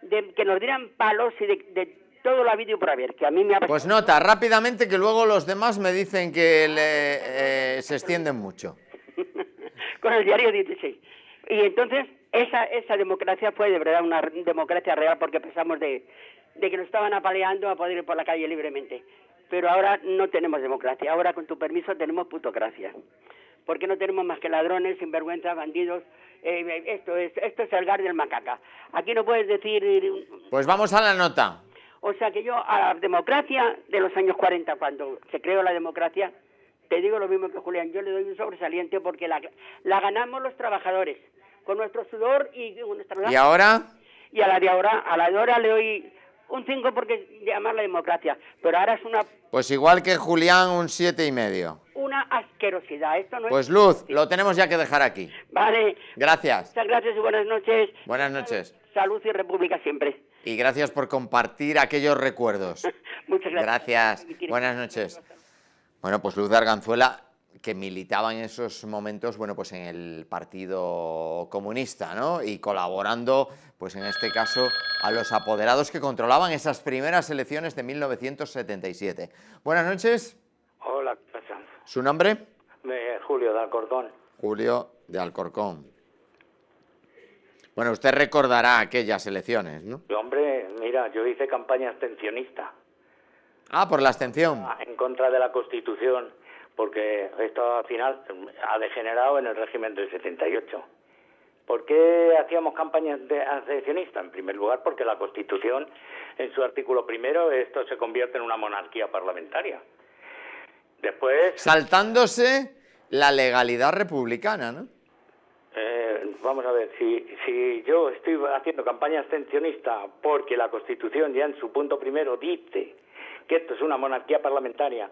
[SPEAKER 5] de que nos dieran palos y de todo lo habido y por haber, que a mí me ha...
[SPEAKER 1] Pues nota, rápidamente, que luego los demás me dicen que se extienden mucho.
[SPEAKER 5] Con el diario 16. Y entonces, esa democracia fue de verdad una democracia real, porque pasamos de que nos estaban apaleando a poder ir por la calle libremente. Pero ahora no tenemos democracia, ahora con tu permiso tenemos putocracia. Porque no tenemos más que ladrones, sinvergüenzas, bandidos. Esto es el gar del macaca. Aquí no puedes decir...
[SPEAKER 1] Pues vamos a la nota.
[SPEAKER 5] O sea que yo a la democracia de los años 40, cuando se creó la democracia, te digo lo mismo que Julián, yo le doy un sobresaliente porque la ganamos los trabajadores, con nuestro sudor y con nuestra...
[SPEAKER 1] ¿Y ahora?
[SPEAKER 5] Y a la de ahora le doy un 5 porque llamar la democracia, pero ahora es
[SPEAKER 1] Pues igual que Julián, un 7,5.
[SPEAKER 5] una asquerosidad. Esto no
[SPEAKER 1] Pues
[SPEAKER 5] es...
[SPEAKER 1] Luz, lo tenemos ya que dejar aquí.
[SPEAKER 5] Vale.
[SPEAKER 1] Gracias.
[SPEAKER 5] Muchas gracias y buenas noches.
[SPEAKER 1] Buenas noches.
[SPEAKER 5] Salud y república siempre.
[SPEAKER 1] Y gracias por compartir aquellos recuerdos.
[SPEAKER 5] Muchas gracias.
[SPEAKER 1] Gracias. Buenas noches. Bueno, pues Luz de Arganzuela, que militaba en esos momentos, bueno, pues en el Partido Comunista, ¿no? Y colaborando, pues en este caso, a los apoderados que controlaban esas primeras elecciones de 1977. Buenas noches.
[SPEAKER 6] Hola, ¿qué pasa?
[SPEAKER 1] ¿Su nombre?
[SPEAKER 6] Julio de Alcorcón.
[SPEAKER 1] Julio de Alcorcón. Bueno, usted recordará aquellas elecciones, ¿no?
[SPEAKER 6] Hombre, mira, yo hice campaña abstencionista.
[SPEAKER 1] Ah, por la abstención.
[SPEAKER 6] En contra de la Constitución, porque esto al final ha degenerado en el régimen del 78. ¿Por qué hacíamos campaña abstencionista? En primer lugar, porque la Constitución, en su artículo primero, esto se convierte en una monarquía parlamentaria. Después...
[SPEAKER 1] Saltándose la legalidad republicana, ¿no?
[SPEAKER 6] Vamos a ver, si yo estoy haciendo campaña abstencionista porque la Constitución ya en su punto primero dice que esto es una monarquía parlamentaria,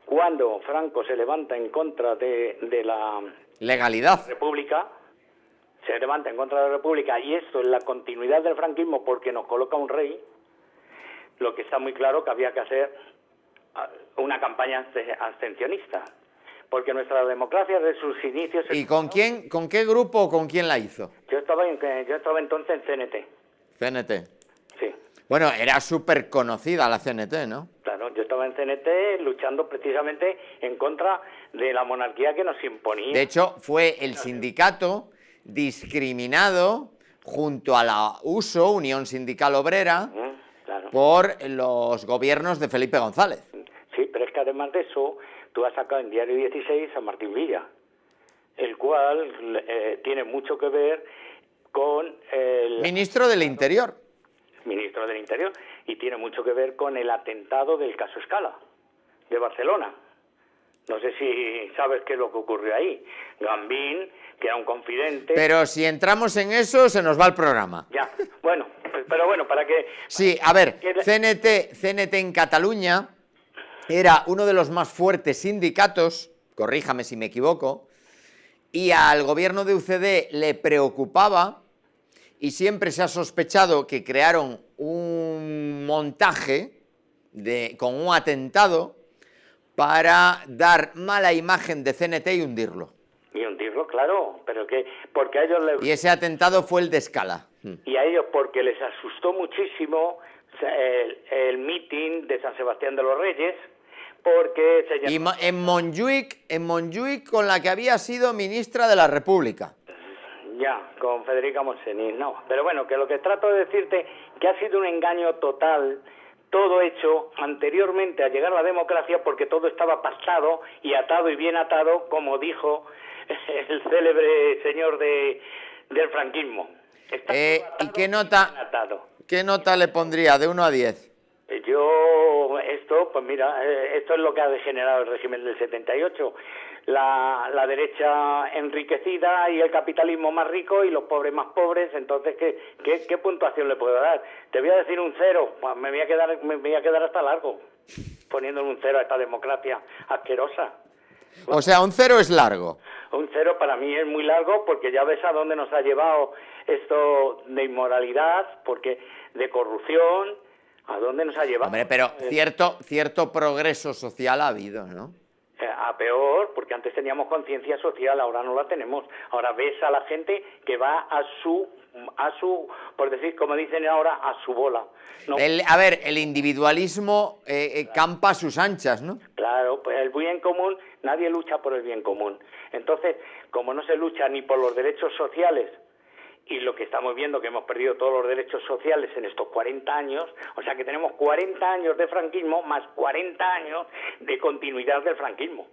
[SPEAKER 6] cuando Franco se levanta en contra de la
[SPEAKER 1] legalidad
[SPEAKER 6] República, se levanta en contra de la República, y esto es la continuidad del franquismo porque nos coloca un rey, lo que está muy claro que había que hacer una campaña abstencionista. Porque nuestra democracia de sus inicios...
[SPEAKER 1] ¿Y con qué grupo o con quién la hizo?
[SPEAKER 6] Yo estaba entonces en CNT.
[SPEAKER 1] CNT.
[SPEAKER 6] Sí.
[SPEAKER 1] Bueno, era súper conocida la CNT, ¿no?
[SPEAKER 6] Claro, yo estaba en CNT luchando precisamente en contra de la monarquía que nos imponía.
[SPEAKER 1] De hecho, fue el sindicato discriminado junto a la USO, Unión Sindical Obrera,
[SPEAKER 6] claro,
[SPEAKER 1] por los gobiernos de Felipe González.
[SPEAKER 6] Sí, pero es que además de eso... Tú has sacado en Diario 16 a Martín Villa, el cual tiene mucho que ver con el...
[SPEAKER 1] Ministro del Interior.
[SPEAKER 6] Ministro del Interior, y tiene mucho que ver con el atentado del caso Scala, de Barcelona. No sé si sabes qué es lo que ocurrió ahí. Gambín, que era un confidente...
[SPEAKER 1] Pero si entramos en eso, se nos va el programa.
[SPEAKER 6] Ya, bueno, pero bueno, para que...
[SPEAKER 1] Sí, a ver, CNT en Cataluña... Era uno de los más fuertes sindicatos, corríjame si me equivoco, y al gobierno de UCD le preocupaba, y siempre se ha sospechado que crearon un montaje con un atentado para dar mala imagen de CNT y hundirlo.
[SPEAKER 6] Y hundirlo, claro, pero que porque a ellos les...
[SPEAKER 1] Y ese atentado fue el de Scala.
[SPEAKER 6] Y a ellos porque les asustó muchísimo el mitin de San Sebastián de los Reyes, porque
[SPEAKER 1] y en Montjuïc, con la que había sido ministra de la República.
[SPEAKER 6] Ya, con Federica Montseny, no. Pero bueno, que lo que trato de decirte que ha sido un engaño total, todo hecho anteriormente a llegar a la democracia, porque todo estaba pactado y atado y bien atado, como dijo el célebre señor del franquismo.
[SPEAKER 1] ¿Y qué nota le pondría de 1 a 10?
[SPEAKER 6] Pues mira, esto es lo que ha degenerado el régimen del 78. La derecha enriquecida y el capitalismo más rico y los pobres más pobres. Entonces, ¿qué puntuación le puedo dar? Te voy a decir un 0. Pues me voy a quedar hasta largo poniéndole un 0 a esta democracia asquerosa.
[SPEAKER 1] O sea, un 0 es largo.
[SPEAKER 6] Un 0 para mí es muy largo porque ya ves a dónde nos ha llevado esto de inmoralidad, porque de corrupción... ¿A dónde nos ha llevado?
[SPEAKER 1] Hombre, pero cierto progreso social ha habido, ¿no?
[SPEAKER 6] A peor, porque antes teníamos conciencia social, ahora no la tenemos. Ahora ves a la gente que va a su, por decir, como dicen ahora, a su bola. No.
[SPEAKER 1] El individualismo campa a sus anchas, ¿no?
[SPEAKER 6] Claro, pues el bien común, nadie lucha por el bien común. Entonces, como no se lucha ni por los derechos sociales, y lo que estamos viendo que hemos perdido todos los derechos sociales en estos 40 años, o sea que tenemos 40 años de franquismo más 40 años de continuidad del franquismo,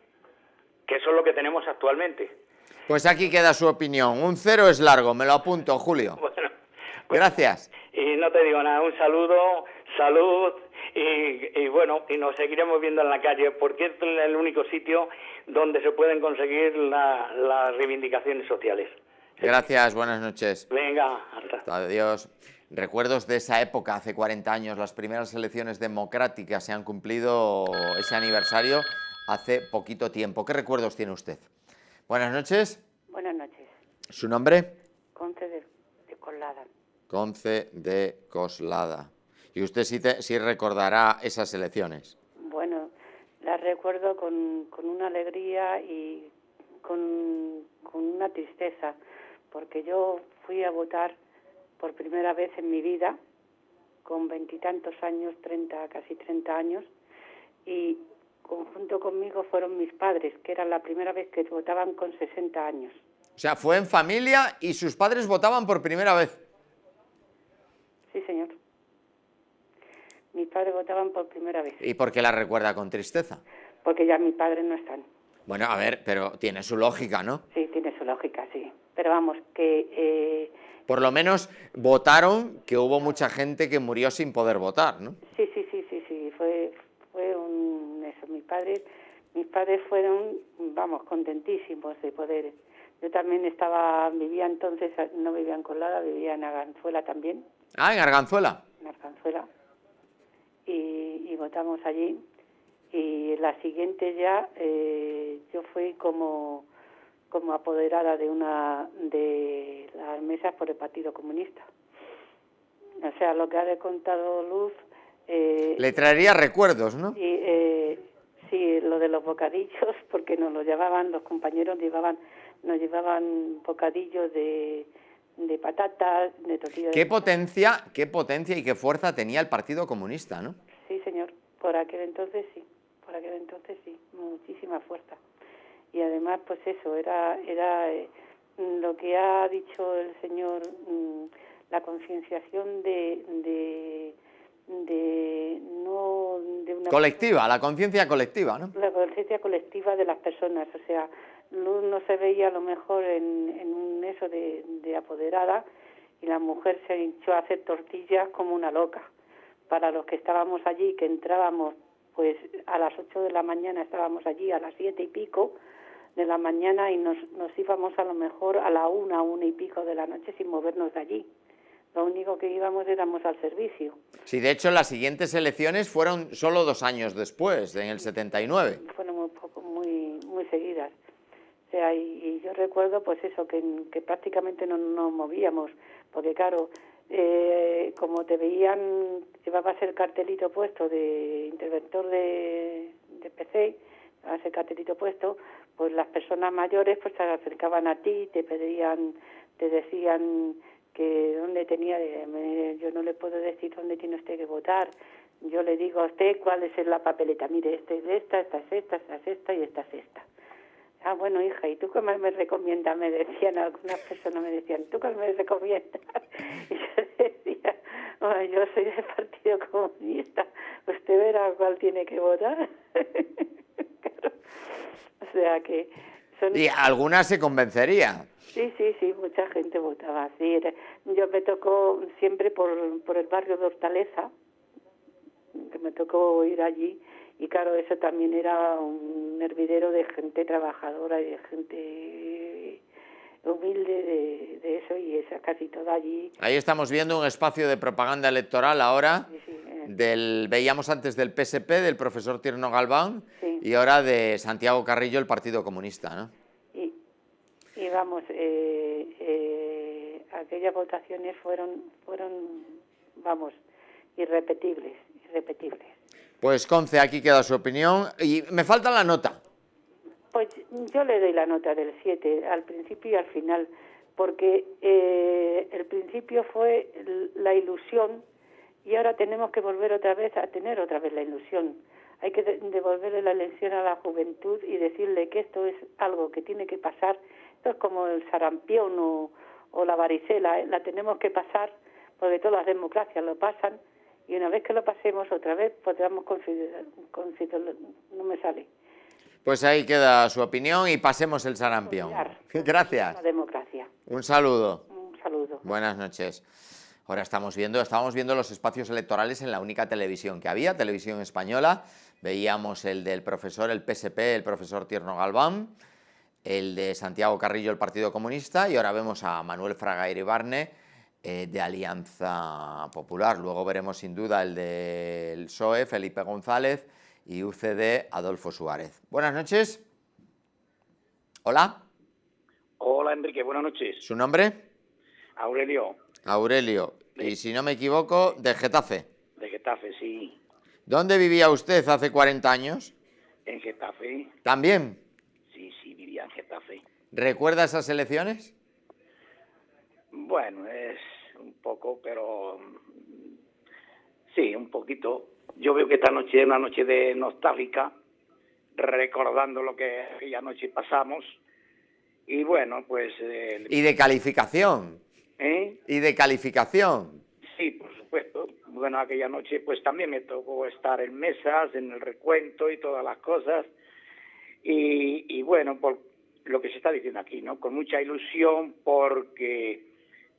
[SPEAKER 6] que eso es lo que tenemos actualmente.
[SPEAKER 1] Pues aquí queda su opinión. Un 0 es largo, me lo apunto, Julio.
[SPEAKER 6] Bueno,
[SPEAKER 1] gracias.
[SPEAKER 6] Y no te digo nada, un saludo, salud y bueno, y nos seguiremos viendo en la calle, porque es el único sitio donde se pueden conseguir las reivindicaciones sociales.
[SPEAKER 1] Gracias, buenas noches.
[SPEAKER 6] Venga, hasta.
[SPEAKER 1] Adiós. Recuerdos de esa época, hace 40 años, las primeras elecciones democráticas, se han cumplido ese aniversario hace poquito tiempo. ¿Qué recuerdos tiene usted? Buenas noches.
[SPEAKER 7] Buenas noches.
[SPEAKER 1] ¿Su nombre?
[SPEAKER 7] Conce de Coslada.
[SPEAKER 1] Conce de Coslada. ¿Y usted sí recordará esas elecciones?
[SPEAKER 7] Bueno, las recuerdo con una alegría y con una tristeza, porque yo fui a votar por primera vez en mi vida, con 20 y tantos años, casi 30 años, y junto conmigo fueron mis padres, que era la primera vez que votaban con 60 años.
[SPEAKER 1] O sea, fue en familia y sus padres votaban por primera vez.
[SPEAKER 7] Sí, señor. Mis padres votaban por primera vez.
[SPEAKER 1] ¿Y por qué la recuerda con tristeza?
[SPEAKER 7] Porque ya mis padres no están.
[SPEAKER 1] Bueno, a ver, pero tiene su lógica, ¿no?
[SPEAKER 7] Sí, tiene su lógica, sí. Pero vamos, que...
[SPEAKER 1] Por lo menos votaron, que hubo mucha gente que murió sin poder votar, ¿no?
[SPEAKER 7] Sí. Fue eso. Mis padres fueron, vamos, contentísimos de poder. Yo también vivía entonces, no vivía en Coslada, vivía en Arganzuela también.
[SPEAKER 1] Ah, en Arganzuela.
[SPEAKER 7] En Arganzuela. Y votamos allí. Y la siguiente ya, yo fui como apoderada de las mesas por el Partido Comunista. O sea, lo que ha contado Luz...
[SPEAKER 1] Le traería recuerdos, ¿no?
[SPEAKER 7] Sí, lo de los bocadillos, porque nos lo llevaban, los compañeros nos llevaban bocadillos de patatas, de tortillas.
[SPEAKER 1] Qué potencia y qué fuerza tenía el Partido Comunista, ¿no?
[SPEAKER 7] Sí, señor, por aquel entonces sí, muchísima fuerza. Y además, pues eso, era lo que ha dicho el señor, la concienciación de una
[SPEAKER 1] colectiva, la conciencia colectiva, ¿no?
[SPEAKER 7] La conciencia colectiva de las personas, o sea, Luz no se veía a lo mejor en un eso de apoderada, y la mujer se hinchó a hacer tortillas como una loca. Para los que estábamos allí, que entrábamos pues a las 8 de la mañana, estábamos allí a las 7 y pico de la mañana, y nos íbamos a lo mejor a la 1 y pico de la noche sin movernos de allí. Lo único que éramos al servicio.
[SPEAKER 1] Sí, de hecho, las siguientes elecciones fueron solo 2 años después, en el 79.
[SPEAKER 7] Fueron muy seguidas. O sea, y yo recuerdo, pues eso, que prácticamente no nos movíamos, porque claro, como te veían, llevabas el cartelito puesto de interventor de PC, llevabas el cartelito puesto, pues las personas mayores pues se acercaban a ti, te decían que dónde tenía, yo no le puedo decir dónde tiene usted que votar, yo le digo a usted cuál es la papeleta, mire, esta es esta es esta y esta es esta. Ah, bueno, hija, ¿y tú qué me recomiendas? Me decían, algunas personas me decían, ¿tú qué me recomiendas? Y yo decía, bueno, yo soy del Partido Comunista, usted verá cuál tiene que votar. Claro. O sea que...
[SPEAKER 1] Y algunas se convencería.
[SPEAKER 7] Sí, mucha gente votaba así. Yo me tocó siempre por el barrio de Hortaleza, que me tocó ir allí, y claro, eso también era un hervidero de gente trabajadora y de gente humilde de eso, y esa casi toda allí.
[SPEAKER 1] Ahí estamos viendo un espacio de propaganda electoral ahora,
[SPEAKER 7] Sí.
[SPEAKER 1] Veíamos antes del PSP, del profesor Tierno Galván,
[SPEAKER 7] Sí.
[SPEAKER 1] y ahora de Santiago Carrillo, el Partido Comunista, ¿no?
[SPEAKER 7] Y vamos, aquellas votaciones fueron, vamos, irrepetibles.
[SPEAKER 1] Pues Conce, aquí queda su opinión, y me falta la nota.
[SPEAKER 7] Pues yo le doy la nota del 7, al principio y al final, porque el principio fue la ilusión, y ahora tenemos que volver otra vez a tener otra vez la ilusión. Hay que devolverle la ilusión a la juventud y decirle que esto es algo que tiene que pasar. Esto es como el sarampión o la varicela, la tenemos que pasar, porque todas las democracias lo pasan, y una vez que lo pasemos otra vez podamos no me sale.
[SPEAKER 1] Pues ahí queda su opinión y pasemos el sarampión. Gracias.
[SPEAKER 7] La democracia.
[SPEAKER 1] Un saludo.
[SPEAKER 7] Un saludo.
[SPEAKER 1] Buenas noches. Ahora estábamos viendo los espacios electorales en la única televisión que había, Televisión Española. Veíamos el del profesor, el PSP, el profesor Tierno Galván, el de Santiago Carrillo, el Partido Comunista, y ahora vemos a Manuel Fraga Iribarne, de Alianza Popular. Luego veremos sin duda el del PSOE, Felipe González, y UCD, Adolfo Suárez. Buenas noches. Hola.
[SPEAKER 8] Hola, Enrique, buenas noches.
[SPEAKER 1] ¿Su nombre?
[SPEAKER 8] Aurelio.
[SPEAKER 1] Aurelio. Y si no me equivoco, de Getafe.
[SPEAKER 8] De Getafe, sí.
[SPEAKER 1] ¿Dónde vivía usted hace 40 años?
[SPEAKER 8] En Getafe.
[SPEAKER 1] ¿También?
[SPEAKER 8] Sí, vivía en Getafe.
[SPEAKER 1] ¿Recuerda esas elecciones?
[SPEAKER 8] Bueno, es un poco, pero sí, un poquito. Yo veo que esta noche es una noche de nostálgica, recordando lo que aquella noche pasamos. Y bueno, pues...
[SPEAKER 1] ¿Y de calificación?
[SPEAKER 8] ¿Eh?
[SPEAKER 1] ¿Y de calificación?
[SPEAKER 8] Sí, por supuesto. Bueno, aquella noche pues también me tocó estar en mesas, en el recuento y todas las cosas. Y bueno, por lo que se está diciendo aquí, ¿no? Con mucha ilusión, porque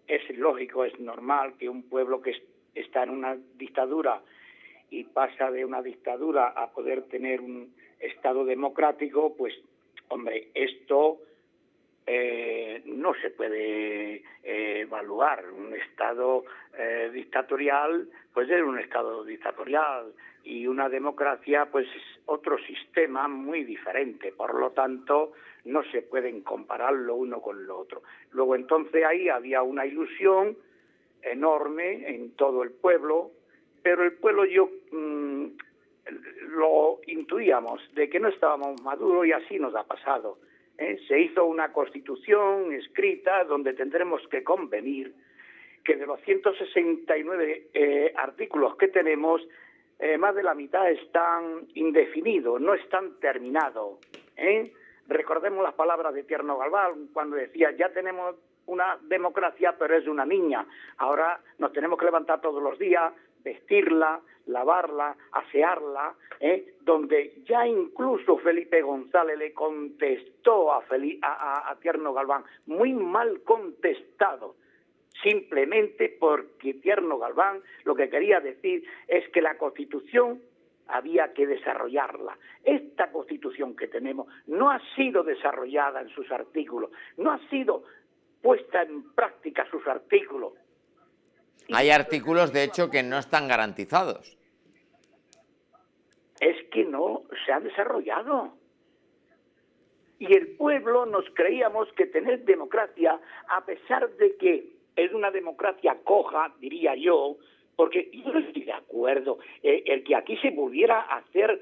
[SPEAKER 8] es lógico, es normal que un pueblo que está en una dictadura y pasa de una dictadura a poder tener un Estado democrático, pues, hombre, esto no se puede evaluar. Un Estado dictatorial, pues es un Estado dictatorial, y una democracia, pues es otro sistema muy diferente. Por lo tanto, no se pueden comparar lo uno con lo otro. Luego, entonces, ahí había una ilusión enorme en todo el pueblo, pero el pueblo lo intuíamos, de que no estábamos maduros, y así nos ha pasado. Se hizo una constitución escrita donde tendremos que convenir que de los 169 artículos que tenemos, más de la mitad están indefinidos, no están terminados. Recordemos las palabras de Tierno Galván cuando decía: ya tenemos una democracia, pero es una niña. Ahora nos tenemos que levantar todos los días, vestirla, lavarla, asearla, donde ya incluso Felipe González le contestó a Tierno Galván, muy mal contestado, simplemente porque Tierno Galván lo que quería decir es que la Constitución había que desarrollarla. Esta Constitución que tenemos no ha sido desarrollada en sus artículos, no ha sido puesta en práctica sus artículos.
[SPEAKER 1] Hay artículos, de hecho, que no están garantizados.
[SPEAKER 8] Es que no se ha desarrollado. Y el pueblo nos creíamos que tener democracia, a pesar de que es una democracia coja, diría yo, porque yo no estoy de acuerdo, el que aquí se volviera a hacer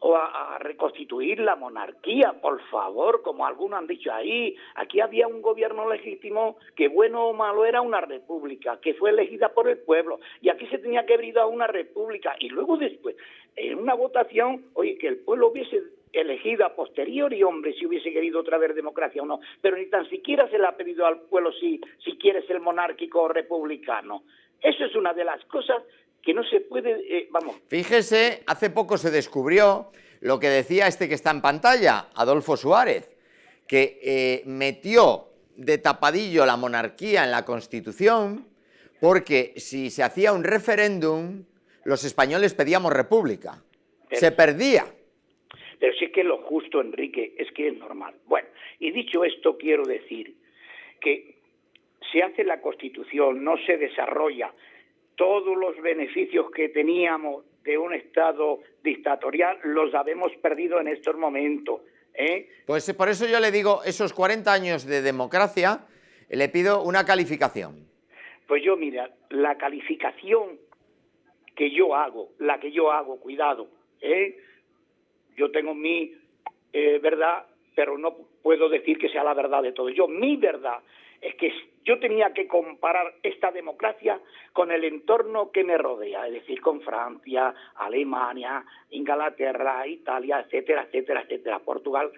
[SPEAKER 8] o a reconstituir la monarquía, por favor, como algunos han dicho ahí. Aquí había un gobierno legítimo que, bueno o malo, era una república, que fue elegida por el pueblo, y aquí se tenía que abrir a una república, y luego después, en una votación, oye, que el pueblo hubiese elegido a posteriori, hombre, si hubiese querido otra vez democracia o no, pero ni tan siquiera se le ha pedido al pueblo si quiere ser monárquico o republicano. Eso es una de las cosas que no se puede,
[SPEAKER 1] Fíjese, hace poco se descubrió lo que decía este que está en pantalla, Adolfo Suárez, que metió de tapadillo la monarquía en la Constitución porque si se hacía un referéndum, los españoles pedíamos república. Se perdía.
[SPEAKER 8] Pero sí que lo justo, Enrique, es que es normal. Bueno, y dicho esto, quiero decir que se hace la Constitución, no se desarrolla. Todos los beneficios que teníamos de un Estado dictatorial los habemos perdido en estos momentos.
[SPEAKER 1] Pues por eso yo le digo, esos 40 años de democracia, le pido una calificación.
[SPEAKER 8] Pues yo, mira, la calificación que yo hago, cuidado, yo tengo mi verdad, pero no puedo decir que sea la verdad de todo. Mi verdad es que yo tenía que comparar esta democracia con el entorno que me rodea, es decir, con Francia, Alemania, Inglaterra, Italia, etcétera, etcétera, etcétera, Portugal.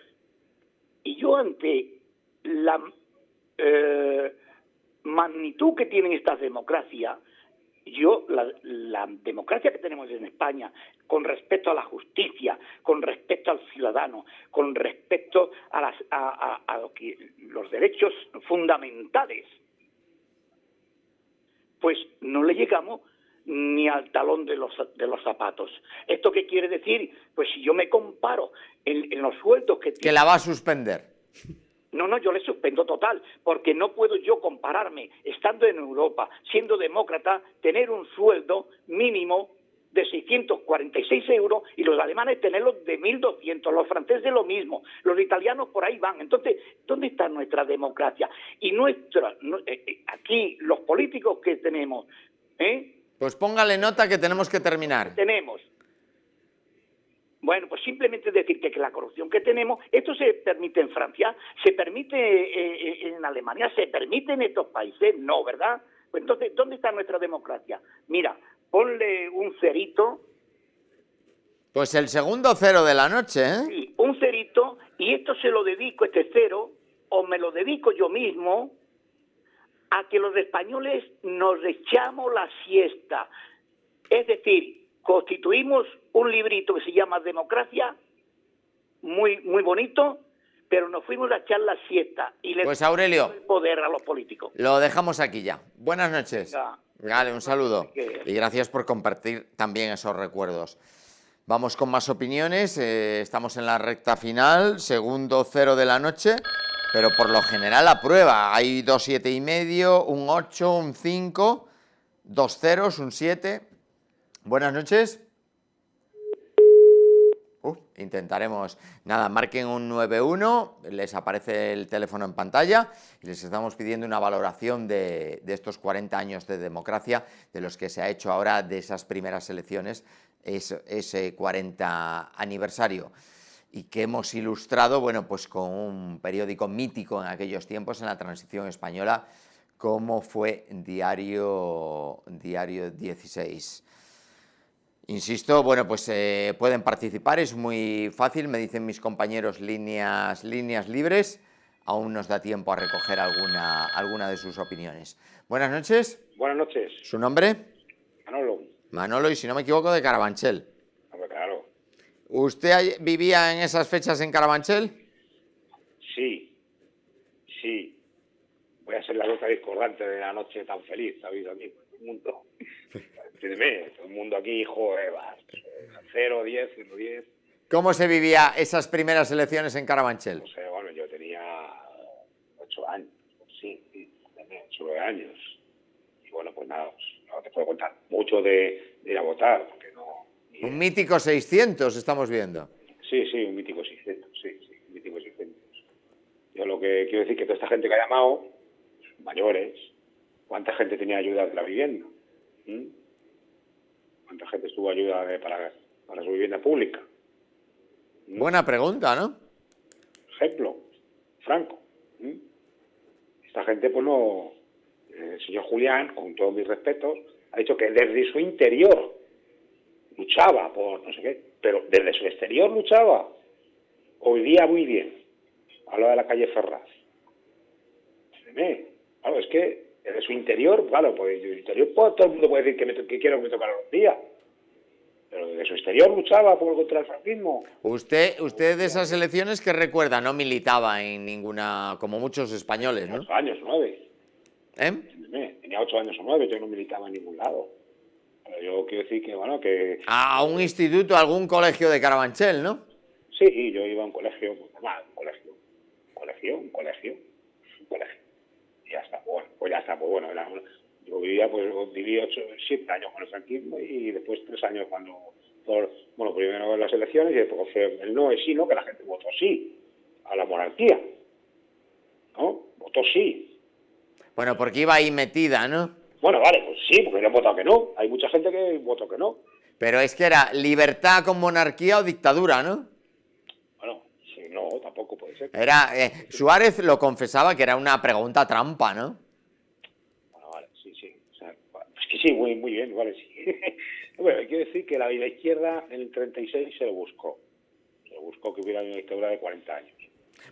[SPEAKER 8] Y yo, ante la magnitud que tienen estas democracias, la democracia que tenemos en España, con respecto a la justicia, con respecto al ciudadano, con respecto a los derechos fundamentales, pues no le llegamos ni al talón de los zapatos. ¿Esto qué quiere decir? Pues si yo me comparo en los sueldos que tiene...
[SPEAKER 1] Que la va a suspender.
[SPEAKER 8] No, yo le suspendo total, porque no puedo yo compararme, estando en Europa, siendo demócrata, tener un sueldo mínimo de 646 euros y los alemanes tenerlos de 1.200, los franceses lo mismo, los italianos por ahí van. Entonces, ¿dónde está nuestra democracia? Y aquí los políticos que tenemos,
[SPEAKER 1] Pues póngale nota que tenemos que terminar.
[SPEAKER 8] Bueno, pues simplemente decir que la corrupción que tenemos, esto se permite en Francia, se permite en Alemania, se permite en estos países, no, ¿verdad? Pues entonces, ¿dónde está nuestra democracia? Mira, ponle un cerito.
[SPEAKER 1] Pues el segundo cero de la noche, ¿eh?
[SPEAKER 8] Sí, un cerito, y esto se lo dedico, este cero, o me lo dedico yo mismo, a que los españoles nos echamos la siesta. Es decir, constituimos un librito que se llama Democracia, muy, muy bonito, pero nos fuimos a echar la siesta y le
[SPEAKER 1] Pues Aurelio,
[SPEAKER 8] el poder a los políticos.
[SPEAKER 1] lo dejamos aquí ya. Buenas noches.
[SPEAKER 8] Ya.
[SPEAKER 1] Vale, un saludo. Y gracias por compartir también esos recuerdos. Vamos con más opiniones. Estamos en la recta final, segundo cero de la noche, pero por lo general la prueba. Hay 2 7,5, un 8, un 5, 2 ceros, un 7. Buenas noches. Intentaremos, nada, marquen un 91, les aparece el teléfono en pantalla y les estamos pidiendo una valoración de estos 40 años de democracia, de los que se ha hecho ahora de esas primeras elecciones, ese 40 aniversario, y que hemos ilustrado, bueno, pues con un periódico mítico en aquellos tiempos, en la transición española, como fue Diario 16. Insisto, bueno, pues pueden participar, es muy fácil, me dicen mis compañeros líneas libres, aún nos da tiempo a recoger alguna de sus opiniones. Buenas noches.
[SPEAKER 9] Buenas noches.
[SPEAKER 1] ¿Su nombre?
[SPEAKER 9] Manolo.
[SPEAKER 1] Manolo, y si no me equivoco, de Carabanchel.
[SPEAKER 9] Claro.
[SPEAKER 1] ¿Usted vivía en esas fechas en Carabanchel?
[SPEAKER 9] Sí. Voy a ser la nota discordante de la noche tan feliz, ¿sabéis? A mí, todo el mundo. Entiéndeme, todo el mundo aquí, joder, 0, 10, 10.
[SPEAKER 1] ¿Cómo se vivía esas primeras elecciones en Carabanchel?
[SPEAKER 9] No sé, bueno, yo tenía 8 años, sí, 9 años. Y bueno, pues nada, no te puedo contar mucho de ir a votar, porque no...
[SPEAKER 1] Un mítico 600 estamos viendo.
[SPEAKER 9] Sí, un mítico 600, un mítico 600. Yo lo que quiero decir es que toda esta gente que ha llamado, mayores, ¿cuánta gente tenía ayuda de la vivienda? ¿Cuánta gente estuvo ayuda para su vivienda pública?
[SPEAKER 1] Buena pregunta, ¿no?
[SPEAKER 9] Ejemplo, Franco. Esta gente, pues no... El señor Julián, con todos mis respetos, ha dicho que desde su interior luchaba por no sé qué, pero desde su exterior luchaba. Hoy día muy bien. Habla de la calle Ferraz. Claro, es que desde su interior, claro, pues desde su interior todo el mundo puede decir que quiero que me tocara los días. Pero desde su exterior luchaba contra el franquismo.
[SPEAKER 1] Usted de esas elecciones que recuerda, no militaba en ninguna, como muchos españoles, ¿no?
[SPEAKER 9] 8 años, 9.
[SPEAKER 1] ¿Eh?
[SPEAKER 9] Tenía 8 años o 9, yo no militaba en ningún lado. Pero yo quiero decir que, bueno, que...
[SPEAKER 1] A un instituto, a algún colegio de Carabanchel, ¿no?
[SPEAKER 9] Sí, yo iba a un colegio, un colegio. Y ya está, bueno, yo viví 7 años con el franquismo y después 3 años primero en las elecciones y después fue el no es sí, ¿no? Que la gente votó sí a la monarquía, ¿no? Votó sí.
[SPEAKER 1] Bueno, porque iba ahí metida, ¿no?
[SPEAKER 9] Bueno, vale, pues sí, porque no han votado que no. Hay mucha gente que votó que no.
[SPEAKER 1] Pero es que era libertad con monarquía o dictadura, ¿no?
[SPEAKER 9] Bueno, sí, no, tampoco puede ser.
[SPEAKER 1] Suárez lo confesaba que era una pregunta trampa, ¿no?
[SPEAKER 9] Bueno, vale, sí. O sea, es que sí, muy bien, vale, sí. Bueno, quiero decir que la izquierda en el 36 se lo buscó. Se lo buscó que hubiera una dictadura de 40 años.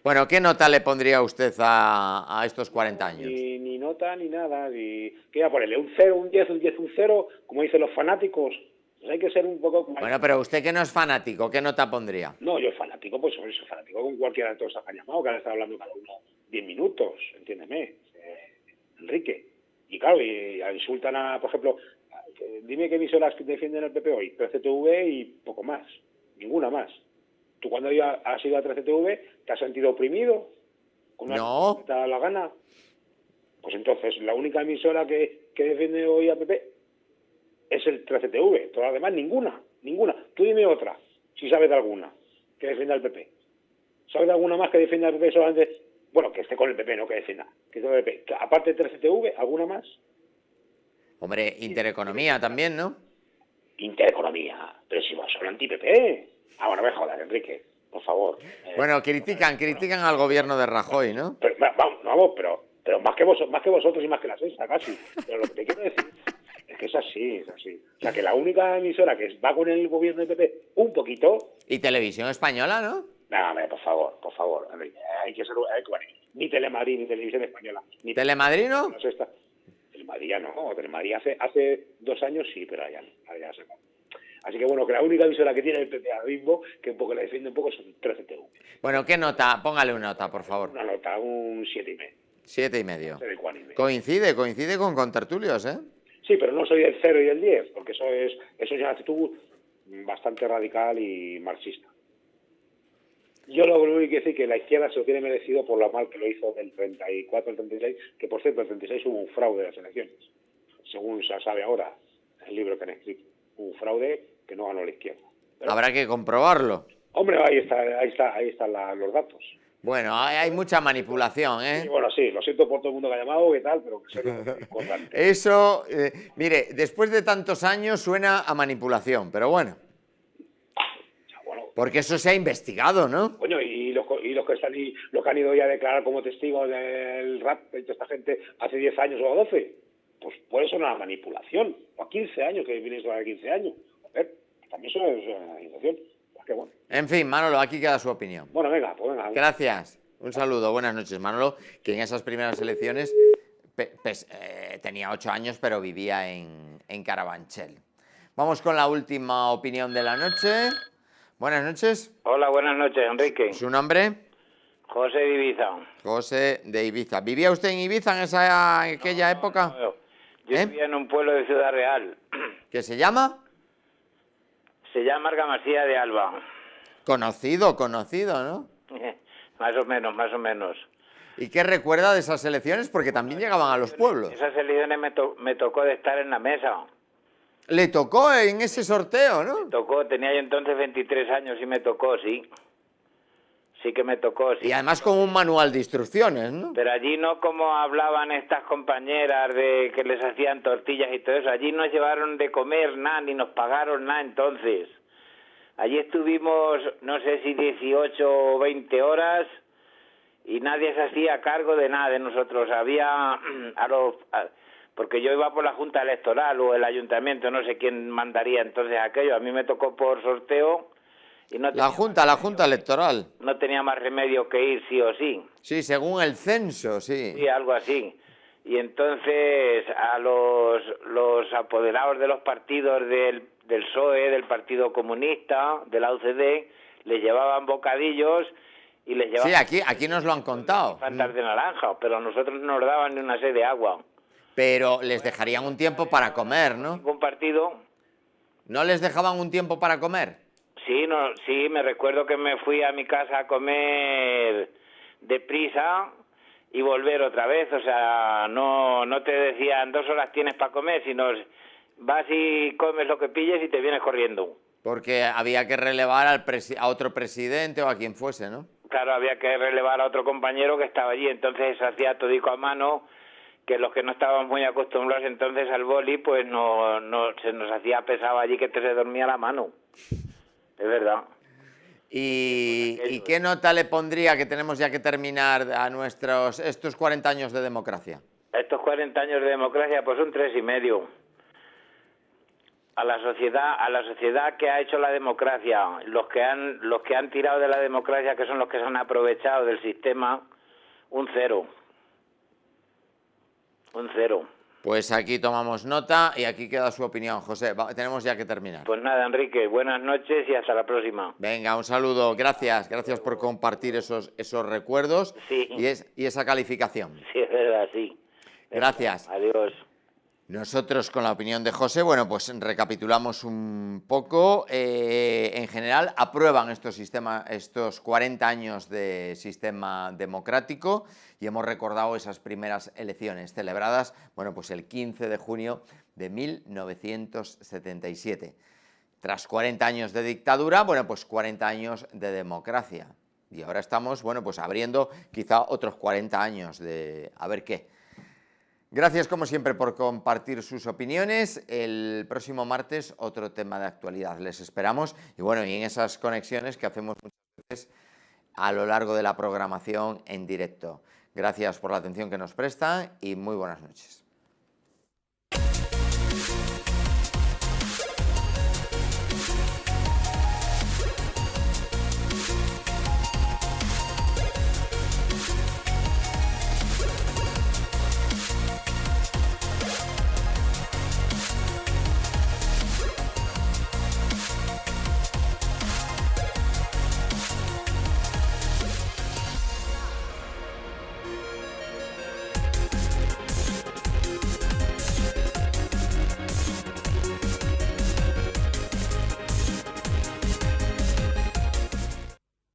[SPEAKER 1] Bueno, ¿qué nota le pondría usted a estos 40 años?
[SPEAKER 9] Ni nota ni nada. ¿Qué iba a ponerle? ¿Un 0, un 10, un 10, un 0? Como dicen los fanáticos. Pues hay que ser un poco...
[SPEAKER 1] Bueno, pero usted que no es fanático, ¿qué nota pondría?
[SPEAKER 9] No, yo fanático, pues soy fanático con cualquiera de todos que han llamado, que han estado hablando cada uno 10 minutos, entiéndeme. Enrique, Y claro, y insultan a, por ejemplo, dime qué emisoras que defienden el PP hoy, 13TV y poco más, ninguna más. ¿Tú cuando has ido a 13TV te has sentido oprimido?
[SPEAKER 1] No.
[SPEAKER 9] ¿Te da la gana? Pues entonces, la única emisora que defiende hoy al PP es el 13TV. Todas las demás, ninguna. Tú dime otra, si sabes de alguna, que defienda al PP. ¿Sabes de alguna más que defienda al PP solamente? Bueno, que esté con el PP, no que defienda. Que esté con el PP. Aparte de 13TV, ¿alguna más?
[SPEAKER 1] Hombre, Intereconomía también, ¿no?
[SPEAKER 9] Intereconomía. Pero si vos son anti-PP. Bueno, me jodas, Enrique, por favor.
[SPEAKER 1] Bueno, critican al gobierno de Rajoy, ¿no?
[SPEAKER 9] Pero, vamos, pero más que vosotros y más que la sexta, casi. Pero lo que te quiero decir es que es así. O sea, que la única emisora que va con el gobierno del PP un poquito...
[SPEAKER 1] Y Televisión Española, ¿no?
[SPEAKER 9] No, hombre, por favor, Enrique, hay que ni Telemadrid, ni Televisión Española. Ni
[SPEAKER 1] ¿Telemadrid no?
[SPEAKER 9] La sexta. Telemadrid ya no, Telemadrid hace 2 años sí, pero ya se acabó. Así que bueno, que la única emisora que tiene el PP ahora mismo, que un poco la defiende un poco, es el 13TV.
[SPEAKER 1] Bueno, ¿qué nota? Póngale una nota, por favor.
[SPEAKER 9] Una nota, un 7,5.
[SPEAKER 1] 7,5. Coincide con contertulios, ¿eh?
[SPEAKER 9] Sí, pero no soy del 0 y del 10, porque eso es una actitud bastante radical y marxista. Yo lo único que quiero decir que la izquierda se lo tiene merecido por lo mal que lo hizo del 34 al 36, que por cierto, el 36 hubo un fraude de las elecciones, según se sabe ahora en el libro que han escrito. Un fraude que no ganó la izquierda. Pero,
[SPEAKER 1] habrá que comprobarlo.
[SPEAKER 9] Hombre, ahí están los datos.
[SPEAKER 1] Bueno, hay mucha manipulación, ¿eh?
[SPEAKER 9] Sí, bueno, sí, lo siento por todo el mundo que ha llamado, ¿qué tal? Pero que sería importante.
[SPEAKER 1] Eso, mire, después de tantos años suena a manipulación, pero bueno. Porque eso se ha investigado, ¿no?
[SPEAKER 9] Coño, y los que han ido ya a declarar como testigos del rap, de esta gente, hace 10 años o 12, pues puede ser una manipulación. O a 15 años, que vienes a 15 años. A ver, también es una manipulación. Pues que bueno.
[SPEAKER 1] En fin, Manolo, aquí queda su opinión.
[SPEAKER 9] Bueno, venga, pues venga.
[SPEAKER 1] Gracias. Un saludo, buenas noches, Manolo, que en esas primeras elecciones tenía 8 años, pero vivía en Carabanchel. Vamos con la última opinión de la noche. Buenas noches.
[SPEAKER 10] Hola, buenas noches, Enrique.
[SPEAKER 1] ¿Su nombre?
[SPEAKER 10] José de Ibiza.
[SPEAKER 1] José de Ibiza. ¿Vivía usted en Ibiza en aquella época?
[SPEAKER 10] No. Yo vivía en un pueblo de Ciudad Real.
[SPEAKER 1] ¿Qué se llama?
[SPEAKER 10] Se llama Argamasía de Alba.
[SPEAKER 1] Conocido, ¿no?
[SPEAKER 10] Más o menos.
[SPEAKER 1] ¿Y qué recuerda de esas elecciones? Porque también llegaban a los pueblos.
[SPEAKER 10] Esas elecciones me tocó de estar en la mesa.
[SPEAKER 1] Le tocó en ese sorteo, ¿no?
[SPEAKER 10] Me tocó, tenía yo entonces 23 años y me tocó, sí. Sí que me tocó, sí.
[SPEAKER 1] Y además con un manual de instrucciones, ¿no?
[SPEAKER 10] Pero allí no como hablaban estas compañeras de que les hacían tortillas y todo eso. Allí nos llevaron de comer nada, ni nos pagaron nada entonces. Allí estuvimos, no sé si 18 o 20 horas y nadie se hacía cargo de nada de nosotros. Había porque yo iba por la Junta Electoral o el Ayuntamiento, no sé quién mandaría entonces aquello. A mí me tocó por sorteo y no
[SPEAKER 1] la Junta Electoral.
[SPEAKER 10] No tenía más remedio que ir sí o sí.
[SPEAKER 1] Sí, según el censo, sí.
[SPEAKER 10] Sí, algo así. Y entonces a los apoderados de los partidos del PSOE, del Partido Comunista, de la UCD, les llevaban bocadillos y les llevaban...
[SPEAKER 1] Sí, aquí nos lo han contado.
[SPEAKER 10] Fantas de naranja, pero a nosotros no nos daban ni una sed de agua.
[SPEAKER 1] Pero les dejarían un tiempo para comer, ¿no?
[SPEAKER 10] Ningún partido.
[SPEAKER 1] ¿No les dejaban un tiempo para comer?
[SPEAKER 10] Sí, me recuerdo que me fui a mi casa a comer deprisa y volver otra vez. O sea, no te decían 2 horas tienes para comer, sino vas y comes lo que pilles y te vienes corriendo.
[SPEAKER 1] Porque había que relevar a otro presidente o a quien fuese, ¿no?
[SPEAKER 10] Claro, había que relevar a otro compañero que estaba allí, entonces se hacía todico a mano, que los que no estábamos muy acostumbrados entonces al boli, pues no se nos hacía pesado allí que te se dormía la mano. Es verdad.
[SPEAKER 1] ¿Y qué nota le pondría, que tenemos ya que terminar, a estos 40 años de democracia?
[SPEAKER 10] Estos 40 años de democracia, pues un 3,5. A la sociedad que ha hecho la democracia, los que han tirado de la democracia, que son los que se han aprovechado del sistema, un 0. Un 0.
[SPEAKER 1] Pues aquí tomamos nota y aquí queda su opinión, José. Tenemos ya que terminar.
[SPEAKER 10] Pues nada, Enrique, buenas noches y hasta la próxima.
[SPEAKER 1] Venga, un saludo. Gracias por compartir esos recuerdos,
[SPEAKER 10] sí.
[SPEAKER 1] y esa calificación.
[SPEAKER 10] Sí, es verdad, sí.
[SPEAKER 1] Gracias.
[SPEAKER 10] Adiós.
[SPEAKER 1] Nosotros con la opinión de José, bueno, pues recapitulamos un poco. En general aprueban estos 40 años de sistema democrático y hemos recordado esas primeras elecciones celebradas, bueno, pues el 15 de junio de 1977. Tras 40 años de dictadura, bueno, pues 40 años de democracia. Y ahora estamos, bueno, pues abriendo quizá otros 40 años de a ver qué. Gracias, como siempre, por compartir sus opiniones. El próximo martes, otro tema de actualidad. Les esperamos. Y bueno, y en esas conexiones que hacemos muchas veces a lo largo de la programación en directo. Gracias por la atención que nos presta y muy buenas noches.